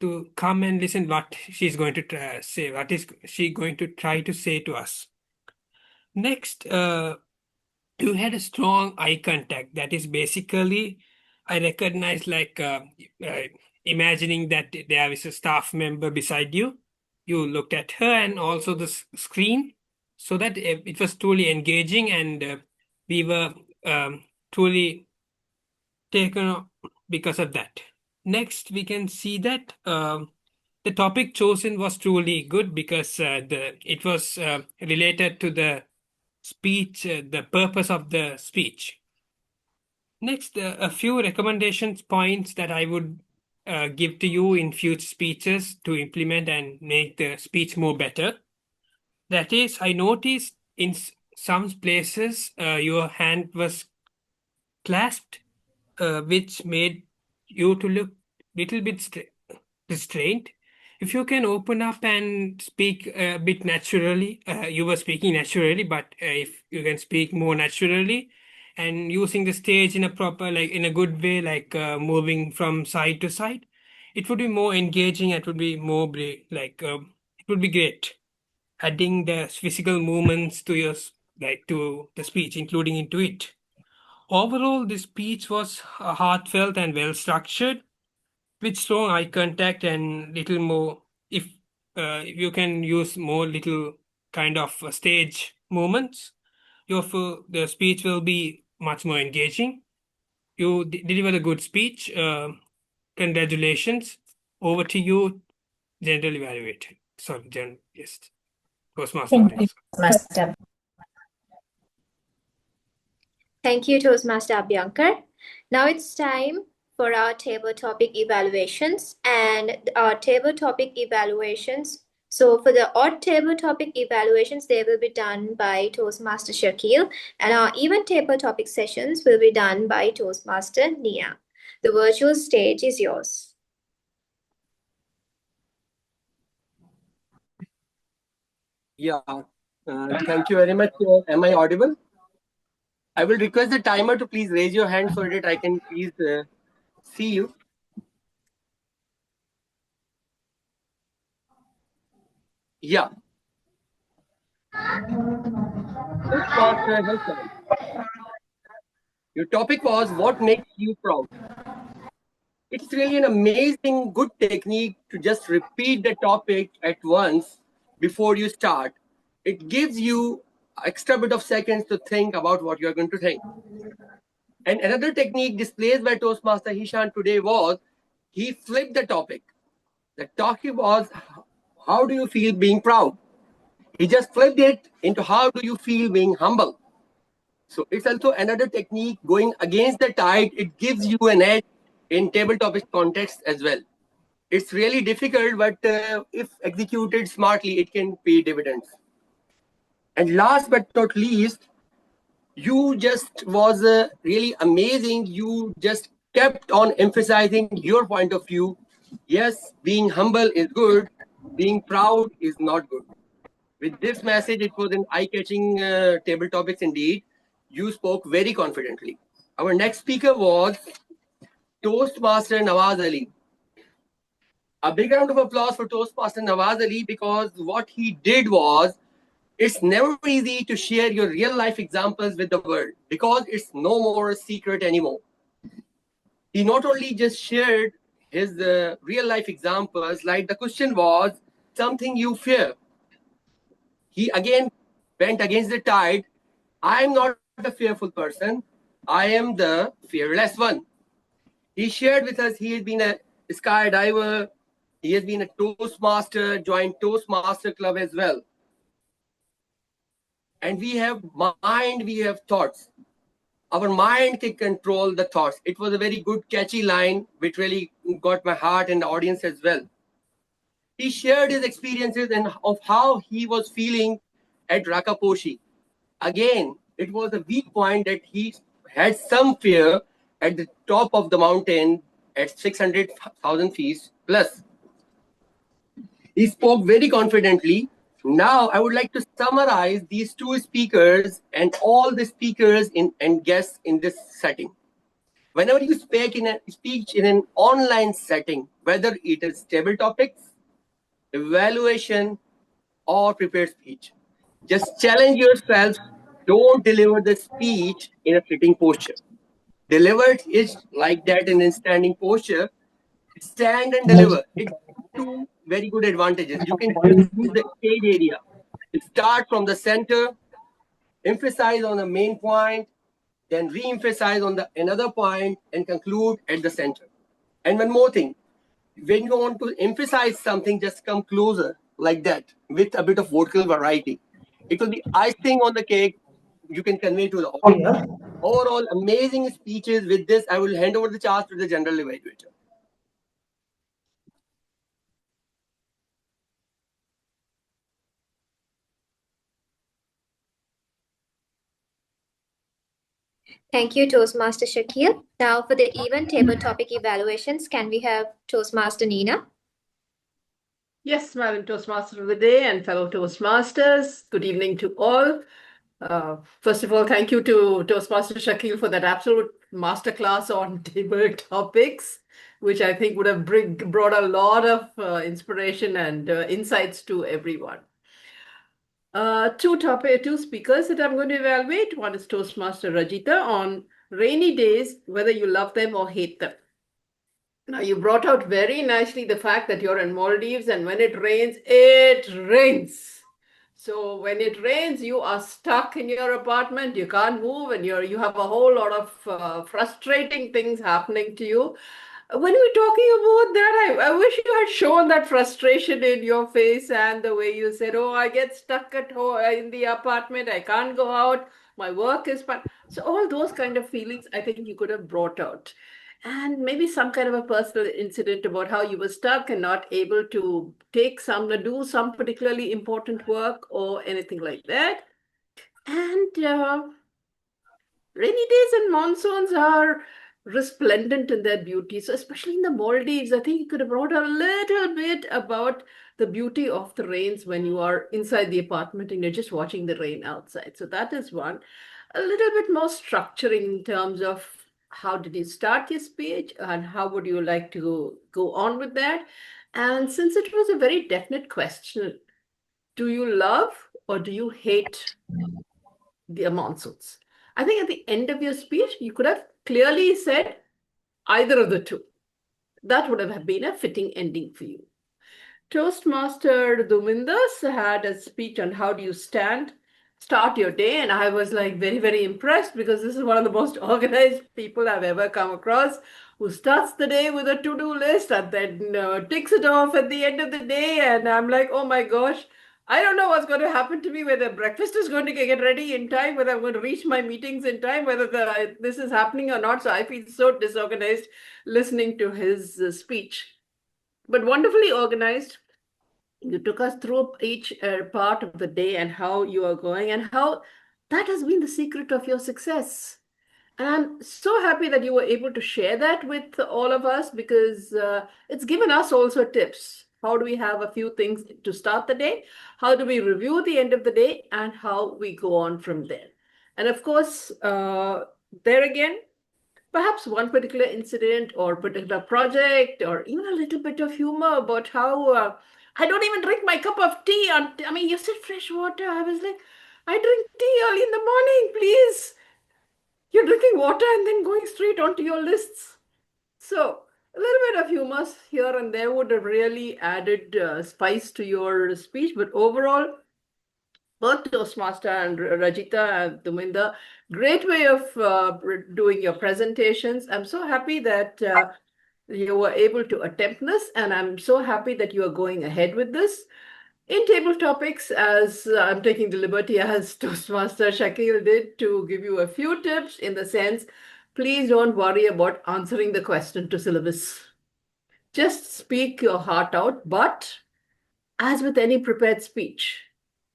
to come and listen what she's going to say, what is she going to try to say to us. Next, you had a strong eye contact. That is basically, I recognize imagining that there is a staff member beside you. You looked at her and also the screen, so that it was truly engaging, and we were truly taken because of that. Next, we can see that the topic chosen was truly good because it was related to the speech, the purpose of the speech. Next, a few recommendations points that I would give to you in future speeches to implement and make the speech more better. That is, I noticed in some places your hand was clasped, which made you to look little bit restrained. If you can open up and speak a bit naturally, you were speaking naturally, but if you can speak more naturally and using the stage in a proper, in a good way, moving from side to side, it would be more engaging. It would be more it would be great. Adding the physical movements to your to the speech, including into it. Overall, the speech was heartfelt and well structured, with strong eye contact and little more. If you can use more little kind of stage movements, the speech will be much more engaging. You delivered a good speech. Congratulations. Over to you, general evaluator. Sorry, yes, Toastmaster. Thank you, Master. Thank you, Toastmaster Abhyankar. Now it's time for our table topic evaluations, and our table topic evaluations. So for the odd table topic evaluations, they will be done by Toastmaster Shakil, and our even table topic sessions will be done by Toastmaster Nia. The virtual stage is yours. Yeah, thank you very much. Am I audible? I will request the timer to please raise your hand so that I can please see you. Yeah. Let's start her time. Your topic was what makes you proud. It's really an amazing, good technique to just repeat the topic at once before you start. It gives you extra bit of seconds to think about what you're going to think. And another technique displayed by Toastmaster Hishan today was he flipped the topic. The topic was, how do you feel being proud? He just flipped it into how do you feel being humble? So it's also another technique going against the tide. It gives you an edge in table topic context as well. It's really difficult, but if executed smartly, it can pay dividends. And last but not least, you just was really amazing. You just kept on emphasizing your point of view. Yes, being humble is good. Being proud is not good. With this message, it was an eye-catching table topics indeed. You spoke very confidently. Our next speaker was Toastmaster Nawaz Ali. A big round of applause for Toastmaster Nawaz Ali, because what he did was, it's never easy to share your real life examples with the world because it's no more a secret anymore. He not only just shared his real life examples, like the question was something you fear. He again went against the tide. I'm not a fearful person. I am the fearless one. He shared with us he has been a skydiver. He has been a Toastmaster, joined Toastmaster Club as well. And we have mind, we have thoughts. Our mind can control the thoughts. It was a very good, catchy line, which really got my heart and the audience as well. He shared his experiences and of how he was feeling at Rakaposhi. Again, it was a weak point that he had some fear at the top of the mountain at 600,000 feet plus. He spoke very confidently. Now, I would like to summarize these two speakers and all the speakers and guests in this setting. Whenever you speak in an online setting, whether it is table topics, evaluation, or prepared speech, just challenge yourself. Don't deliver the speech in a sitting posture. Deliver it like that in a standing posture. Stand and deliver. It's two very good advantages. You can just use the stage area. Start from the center, emphasize on the main point, then re-emphasize on the another point, and conclude at the center. And one more thing, when you want to emphasize something, just come closer like that with a bit of vocal variety. It will be icing on the cake you can convey to the audience. Overall, amazing speeches. With this, I will hand over the charge to the general evaluator. Thank you, Toastmaster Shakil. Now for the event table topic evaluations, can we have Toastmaster Nina? Yes, Madam Toastmaster of the Day and fellow Toastmasters, good evening to all. First of all, thank you to Toastmaster Shakil for that absolute masterclass on table topics, which I think would have brought a lot of inspiration and insights to everyone. Two speakers that I'm going to evaluate. One is Toastmaster Rajita on rainy days, whether you love them or hate them. Now, you brought out very nicely the fact that you're in Maldives and when it rains, it rains. So when it rains, you are stuck in your apartment, you can't move, and you have a whole lot of frustrating things happening to you. When we're talking about that, I wish you had shown that frustration in your face and the way you said, oh, I get stuck at home in the apartment, I can't go out, my work is fun. So all those kind of feelings, I think you could have brought out. And maybe some kind of a personal incident about how you were stuck and not able to do some particularly important work or anything like that. And rainy days and monsoons are resplendent in their beauty. So especially in the Maldives, I think you could have brought a little bit about the beauty of the rains when you are inside the apartment and you're just watching the rain outside. So that is one. A little bit more structuring in terms of how did you start your speech and how would you like to go on with that? And since it was a very definite question, do you love or do you hate the monsoons? I think at the end of your speech, you could have clearly said either of the two. That would have been a fitting ending for you. Toastmaster Dumindas had a speech on how do you start your day, and I was like very, very impressed because this is one of the most organized people I've ever come across. who starts the day with a to-do list and then ticks it off at the end of the day. And I'm like, oh my gosh, I don't know what's going to happen to me, whether breakfast is going to get ready in time, whether I'm going to reach my meetings in time, whether this is happening or not. So I feel so disorganized listening to his speech. But wonderfully organized. You took us through each part of the day and how you are going and how that has been the secret of your success. And I'm so happy that you were able to share that with all of us, because it's given us also tips. How do we have a few things to start the day? How do we review the end of the day? And how we go on from there? And of course, there again, perhaps one particular incident or particular project, or even a little bit of humor about how I don't even drink my cup of tea. I mean, you said fresh water. I was like, I drink tea early in the morning, please. You're drinking water and then going straight onto your lists. So a little bit of humor here and there would have really added spice to your speech. But overall, both Toastmaster and Rajita and Tuminda, great way of doing your presentations. I'm so happy that you were able to attempt this, and I'm so happy that you are going ahead with this. In table topics, as I'm taking the liberty as Toastmaster Shakil did to give you a few tips in the sense, please don't worry about answering the question to syllabus. Just speak your heart out, but as with any prepared speech,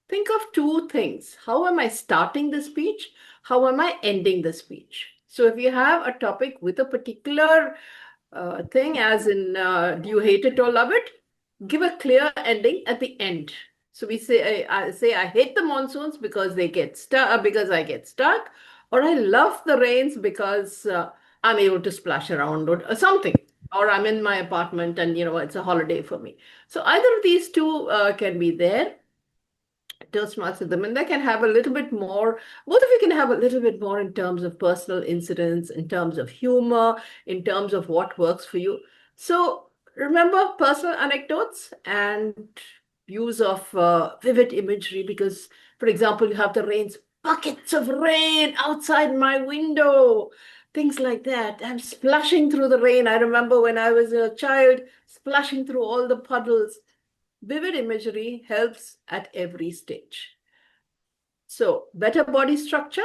think of two things. How am I starting the speech? How am I ending the speech? So if you have a topic with a particular thing, as in do you hate it or love it, give a clear ending at the end. So we say, I hate the monsoons because they get stuck, because I get stuck, or I love the rains because I'm able to splash around or something, or I'm in my apartment and it's a holiday for me. So either of these two can be there. Toastmasters them, and they can have a little bit more, both of you can have a little bit more in terms of personal incidents, in terms of humor, in terms of what works for you. So remember personal anecdotes and use of vivid imagery, because, for example, you have the rains, buckets of rain outside my window, things like that. I'm splashing through the rain. I remember when I was a child, splashing through all the puddles. Vivid imagery helps at every stage. So better body structure,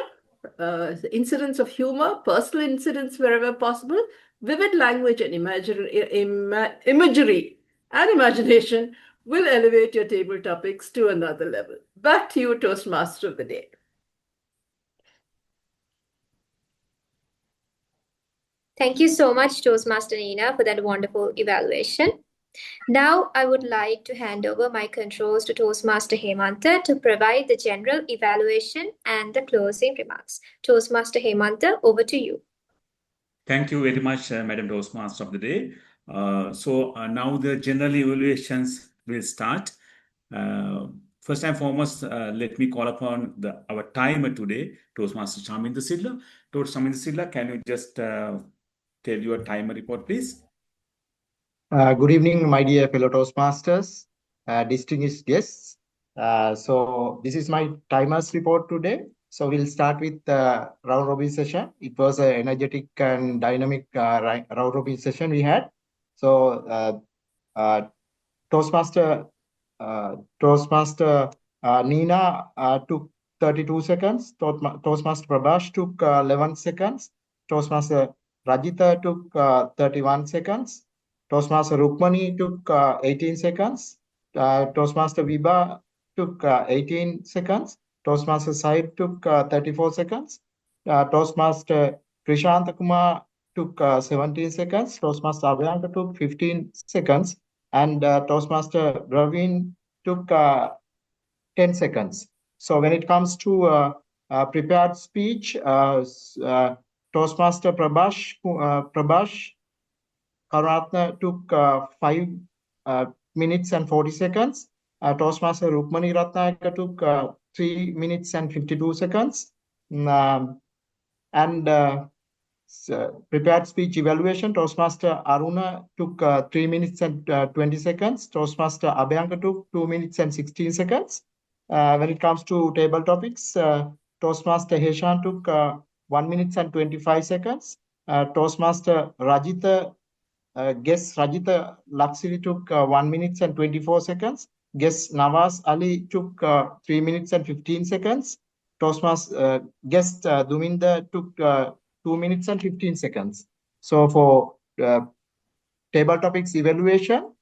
incidents of humor, personal incidents wherever possible, vivid language and imagery and imagination will elevate your table topics to another level. Back to you, Toastmaster of the day. Thank you so much, Toastmaster Nina, for that wonderful evaluation. Now, I would like to hand over my controls to Toastmaster Hemanta to provide the general evaluation and the closing remarks. Toastmaster Hemanta, over to you. Thank you very much, Madam Toastmaster of the day. So now the general evaluations will start. First and foremost, let me call upon our timer today, Toastmaster Chaminda Sidla. Toastmaster Sidla, can you just tell your timer report, please? Good evening, my dear fellow Toastmasters, distinguished guests. So this is my timers report today. So we'll start with the round robin session. It was an energetic and dynamic round robin session we had. So Toastmaster Nina took 32 seconds. Toastmaster Prabhash took 11 seconds. Toastmaster Rajita took 31 seconds. Toastmaster Rukmani took 18 seconds. Toastmaster Vibha took 18 seconds. Toastmaster Saib took 34 seconds. Toastmaster Krishanta Kumar took 17 seconds. Toastmaster Abhyanga took 15 seconds. And Toastmaster Ravin took 10 seconds. So when it comes to prepared speech, Toastmaster Prabhash Karatna took 5 minutes and 40 seconds. Toastmaster Rukmani Ratnayaka took 3 minutes and 52 seconds. Prepared speech evaluation, Toastmaster Aruna took 3 minutes and 20 seconds. Toastmaster Abhyanga took 2 minutes and 16 seconds. When it comes to table topics, Toastmaster Heshan took 1 minute and 25 seconds. Toastmaster Rajitha, guest Rajitha Laksiri took 1 minute and 24 seconds. Guest Nawaz Ali took 3 minutes and 15 seconds. Toastmaster guest Duminda took 2 minutes and 15 seconds. So for table topics evaluation,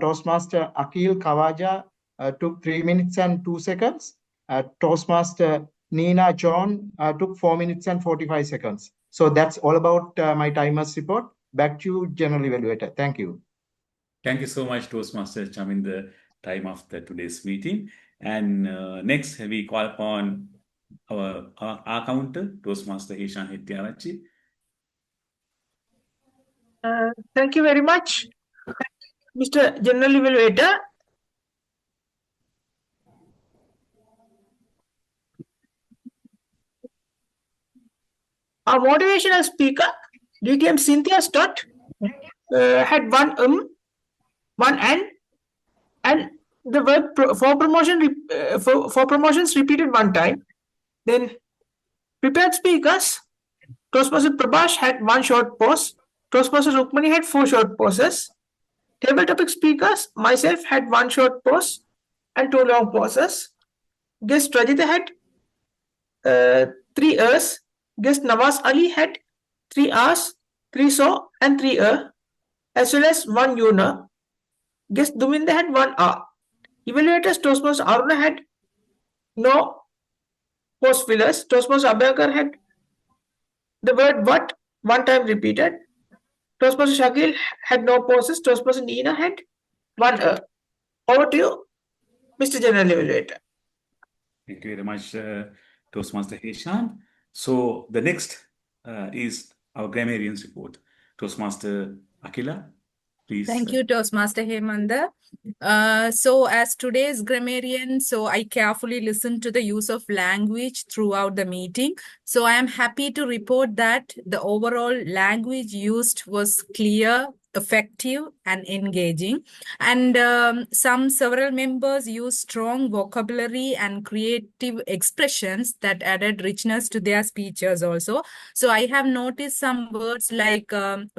Toastmaster Akil Kawaja took 3 minutes and 2 seconds. Toastmaster Nina John took 4 minutes and 45 seconds. So that's all about my timers report. Back to you, General Evaluator. Thank you. Thank you so much, Toastmaster Chamin, the time of today's meeting. And next, we call upon our counter, Toastmaster Hishan Hettiarachi. Thank you very much, Mr. General Evaluator. Our motivational speaker, DTM Cynthia Stott, had one one N, and the word for promotions repeated one time. Then prepared speakers, Toastmaster Prabhash had one short pause. Toastmaster Rukmani had 4 short pauses. Table topic speakers, myself had 1 short pause and 2 long pauses. Guest Rajita had 3 Rs. Guest Nawaz Ali had 3 Rs, 3 So and 3 as well as 1 Yuna. Guest Duminda had 1 R. Evaluators Toastmaster Aruna had no pause fillers. Toastmaster Abhyankar had the word what 1 time repeated. Toastmaster Shakil had no pauses. Toastmaster Nina had 1 Over to you, Mr. General Evaluator. Thank you very much, Toastmaster Hishan. So the next is our grammarians report. Toastmaster Akila, please. Thank you, Toastmaster Hemanda. So as today's grammarian, so I carefully listened to the use of language throughout the meeting. So I am happy to report that the overall language used was clear, effective, and engaging. And several members used strong vocabulary and creative expressions that added richness to their speeches also. So I have noticed some words like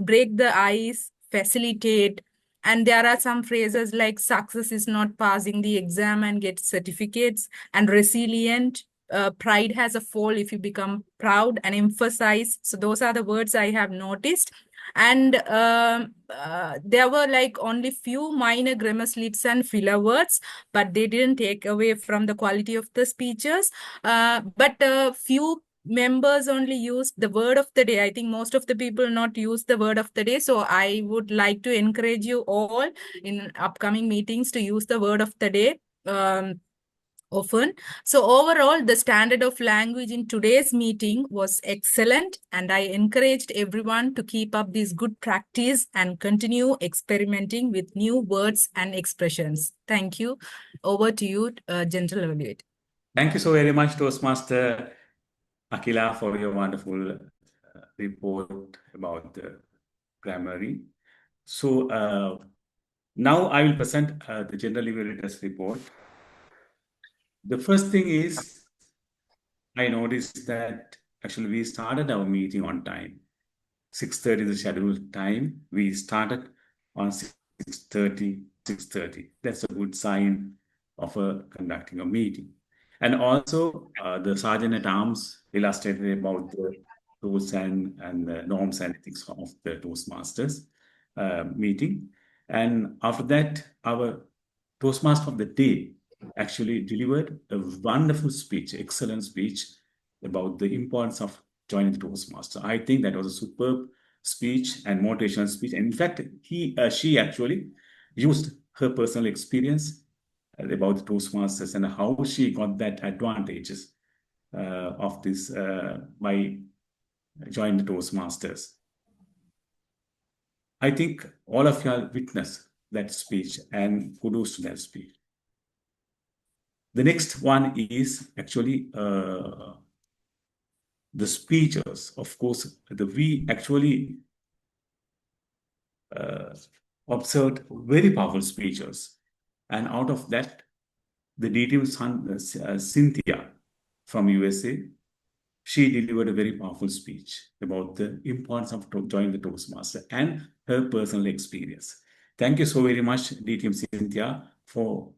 break the ice, facilitate, and there are some phrases like success is not passing the exam and get certificates, and resilient, pride has a fall if you become proud, and emphasize. So those are the words I have noticed. And there were like only few minor grammar slips and filler words, but they didn't take away from the quality of the speeches. But few members only used the word of the day. I think most of the people not use the word of the day. So I would like to encourage you all in upcoming meetings to use the word of the day often. So overall, the standard of language in today's meeting was excellent, and I encouraged everyone to keep up this good practice and continue experimenting with new words and expressions. Thank you. Over to you, General Evaluator. Thank you so very much, Toastmaster Akila, for your wonderful report about the grammar. So now I will present the General Evaluator's report. The first thing is, I noticed that actually we started our meeting on time. 6:30 is the scheduled time. We started on 6:30. That's a good sign of conducting a meeting. And also, the Sergeant at Arms illustrated about the rules and the norms and ethics of the Toastmasters meeting. And after that, our Toastmaster of the day actually delivered a wonderful speech, excellent speech about the importance of joining the Toastmaster. I think that was a superb speech and motivational speech. And in fact, she actually used her personal experience about the Toastmasters and how she got that advantages of this by joining the Toastmasters. I think all of you all witnessed that speech, and kudos to that speech. The next one is actually the speeches. Of course, we actually observed very powerful speeches. And out of that, the DTM Cynthia from USA she delivered a very powerful speech about the importance of joining the Toastmaster and her personal experience. Thank you so very much, DTM Cynthia, for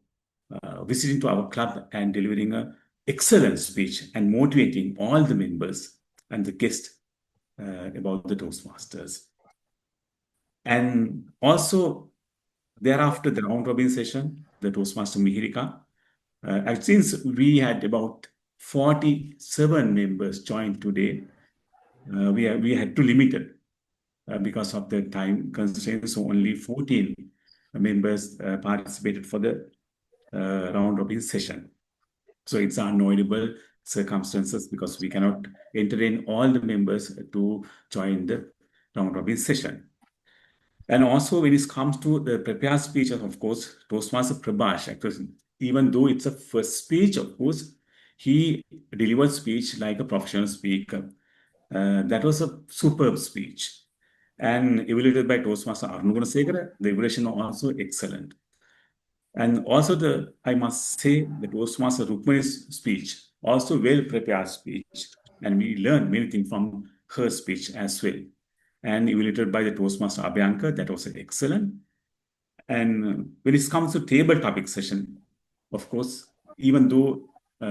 visiting to our club and delivering an excellent speech and motivating all the members and the guests about the Toastmasters. And also, thereafter, the round robin session, the Toastmaster Mihirika, since we had about 47 members join today, we had to limit it because of the time constraints. So only 14 members participated for the round robin session. So it's unavoidable circumstances because we cannot entertain all the members to join the round robin session. And also when it comes to the prepared speeches, of course, Toastmaster Prabhash, actually, even though it's a first speech, of course, he delivered speech like a professional speaker. That was a superb speech. And evaluated by Toastmaster Arnugunasekara, the evaluation was also excellent. And also I must say the Toastmaster Rukmani's speech, also well prepared speech. And we learned many things from her speech as well. And evaluated by the Toastmaster Abhyankar, that was excellent. And when it comes to table topic session, of course, even though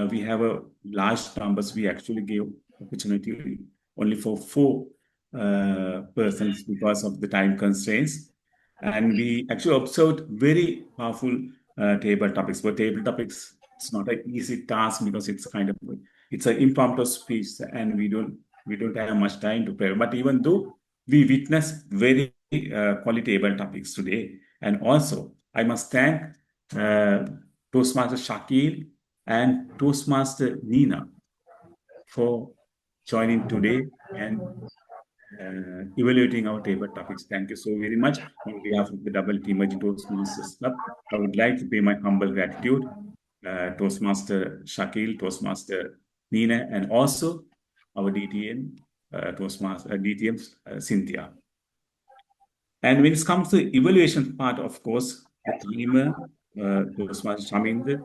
we have a large numbers, we actually gave opportunity only for 4 persons because of the time constraints. And we actually observed very powerful table topics. But table topics, it's not an easy task because it's it's an impromptu speech and we don't have much time to prepare. But even though we witnessed very quality table topics today, and also I must thank Toastmaster Shakil and Toastmaster Nina for joining today and evaluating our table topics. Thank you so very much. On behalf of the Double Team Toastmasters Club, I would like to pay my humble gratitude Toastmaster Shakil, Toastmaster Nina, and also our DTM, Cynthia. And when it comes to the evaluation part, of course, the timer, Toastmaster Shaminder,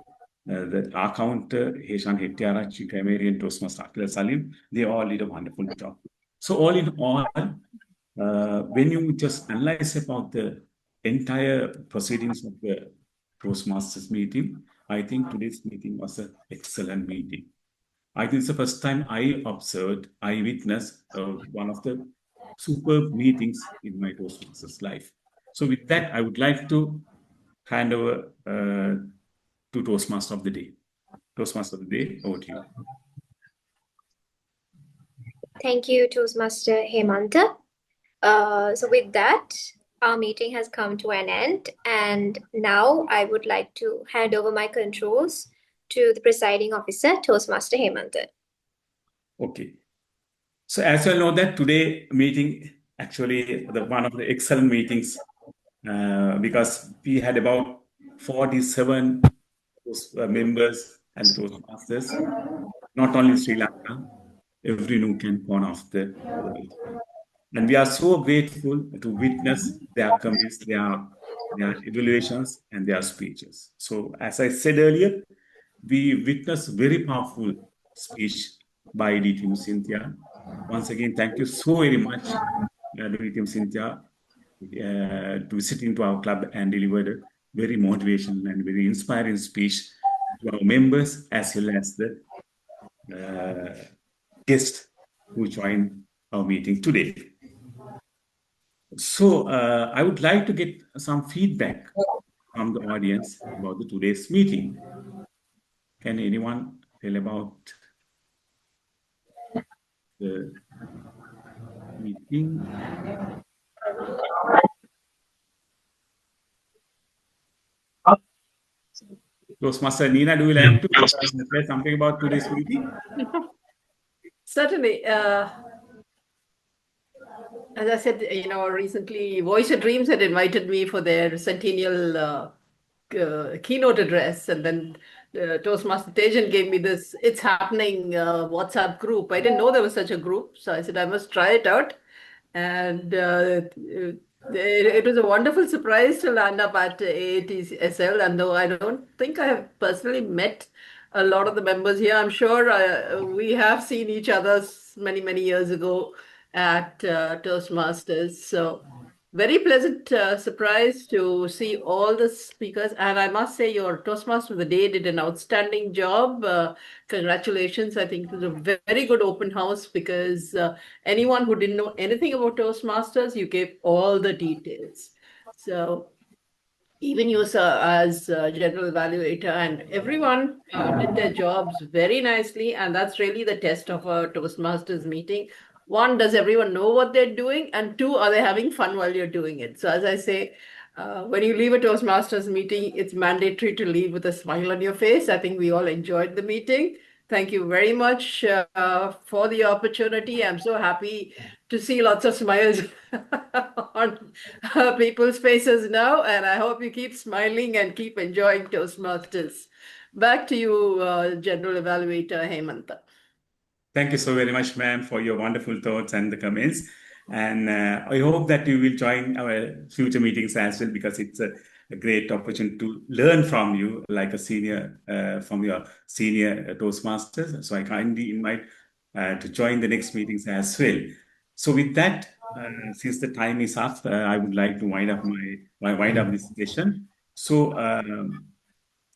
the accountant, Heshan Hettiarach, Grammarian, Toastmaster Akil Salim, they all did a wonderful job. So all in all, when you just analyze about the entire proceedings of the Toastmasters meeting, I think today's meeting was an excellent meeting. I think it's the first time I witnessed one of the superb meetings in my Toastmasters life. So with that, I would like to hand over to Toastmaster of the Day. Toastmaster of the Day, over to you. Thank you, Toastmaster Hemanta. So with that, our meeting has come to an end. And now I would like to hand over my controls to the presiding officer, Toastmaster Hemanta. Okay. So as you all know that today meeting, actually one of the excellent meetings because we had about 47 members and Toastmasters, not only in Sri Lanka, every nook and corner of the world. And we are so grateful to witness their comments, their evaluations, and their speeches. So as I said earlier, we witnessed very powerful speech by DTM Cynthia. Once again, thank you so very much, DTM Cynthia, to visit into our club and delivered a very motivational and very inspiring speech to our members as well as the guests who joined our meeting today. So I would like to get some feedback from the audience about today's meeting. Can anyone tell about the meeting? Toastmaster Nina, do you like to say something about today's meeting? Certainly. As I said, recently Voice of Dreams had invited me for their centennial keynote address, and then Toastmaster Tejan gave me this "It's Happening" WhatsApp group. I didn't know there was such a group, so I said I must try it out, and it was a wonderful surprise to land up at AATSL. And though I don't think I have personally met a lot of the members here. I'm sure we have seen each other many, many years ago at Toastmasters. So very pleasant surprise to see all the speakers. And I must say your Toastmaster of the Day did an outstanding job. Congratulations. I think it was a very good open house because anyone who didn't know anything about Toastmasters, you gave all the details. So even you, sir, as general evaluator, and everyone did their jobs very nicely. And that's really the test of a Toastmasters meeting. One, does everyone know what they're doing? And two, are they having fun while you're doing it? So as I say, when you leave a Toastmasters meeting, it's mandatory to leave with a smile on your face. I think we all enjoyed the meeting. Thank you very much for the opportunity. I'm so happy to see lots of smiles on people's faces now, and I hope you keep smiling and keep enjoying Toastmasters. Back to you, General Evaluator Hemanta. Thank you so very much, ma'am, for your wonderful thoughts and the comments. And I hope that you will join our future meetings as well, because it's a great opportunity to learn from you, like a senior, from your senior Toastmasters. So I kindly invite to join the next meetings as well. So with that, since the time is up, I would like to wind up this session. So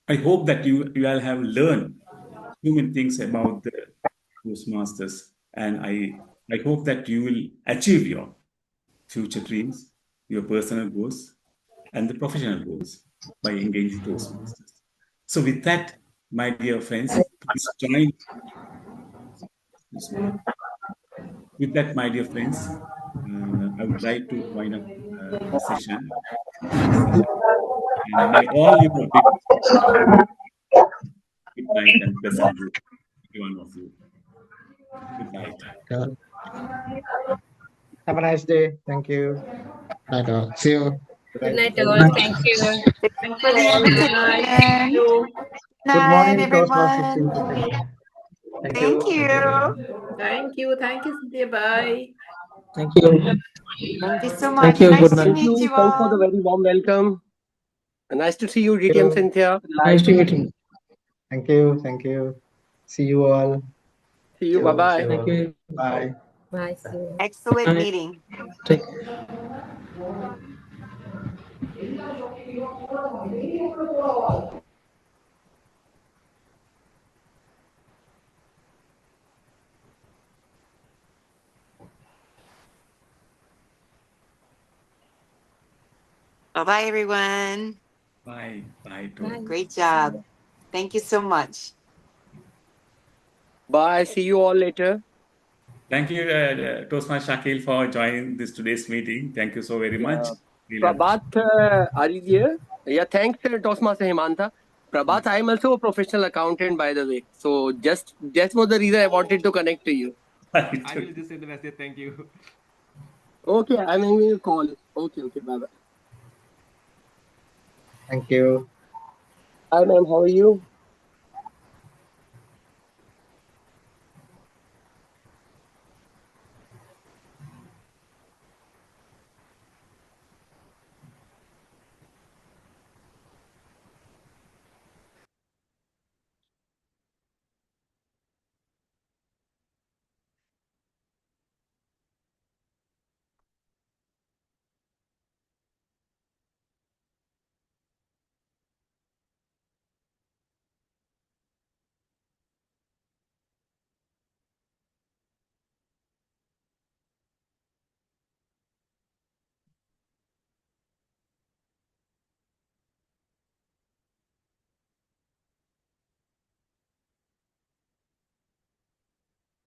I hope that you all have learned so many things about the Toastmasters, and I hope that you will achieve your future dreams, your personal goals, and the professional goals by engaging Toastmasters. So with that, my dear friends, please join. Excuse me. With that, my dear friends, I would like to wind up the session. And may all your good night and pleasant day, every one of you. Good night. Have a nice day. Thank you. Right on. See you. Good night, all. Thank you. Thanks for the Good night. Thank invitation. you. Good Night, morning, Toastmasters everyone. team. Thank you. Thank Thank you. Thank you. Thank you, Cynthia. Bye. Thank you. Thank you so Thank much. you. Nice Good to night. meet you Thanks for the all. very warm welcome. Nice to see you, DTM Cynthia. Nice to meet you. Thank you. Thank you. See you all. See you. Bye-bye. Thank you. Bye. Bye. See you. Excellent meeting. Bye-bye, everyone. Bye. Bye. Great job. Thank you so much. Bye. See you all later. Thank you, Toastmaster Shakil, for joining today's meeting. Thank you so very much. Really Prabhat, are you there? Yeah, thanks, Toastmaster Hemanta. Prabhat, I am also a professional accountant, by the way. So just was the reason I wanted to connect to you. I will just send the message. Thank you. Okay, I'm giving you a call. Okay, bye-bye. Thank you. Hi, ma'am. How are you?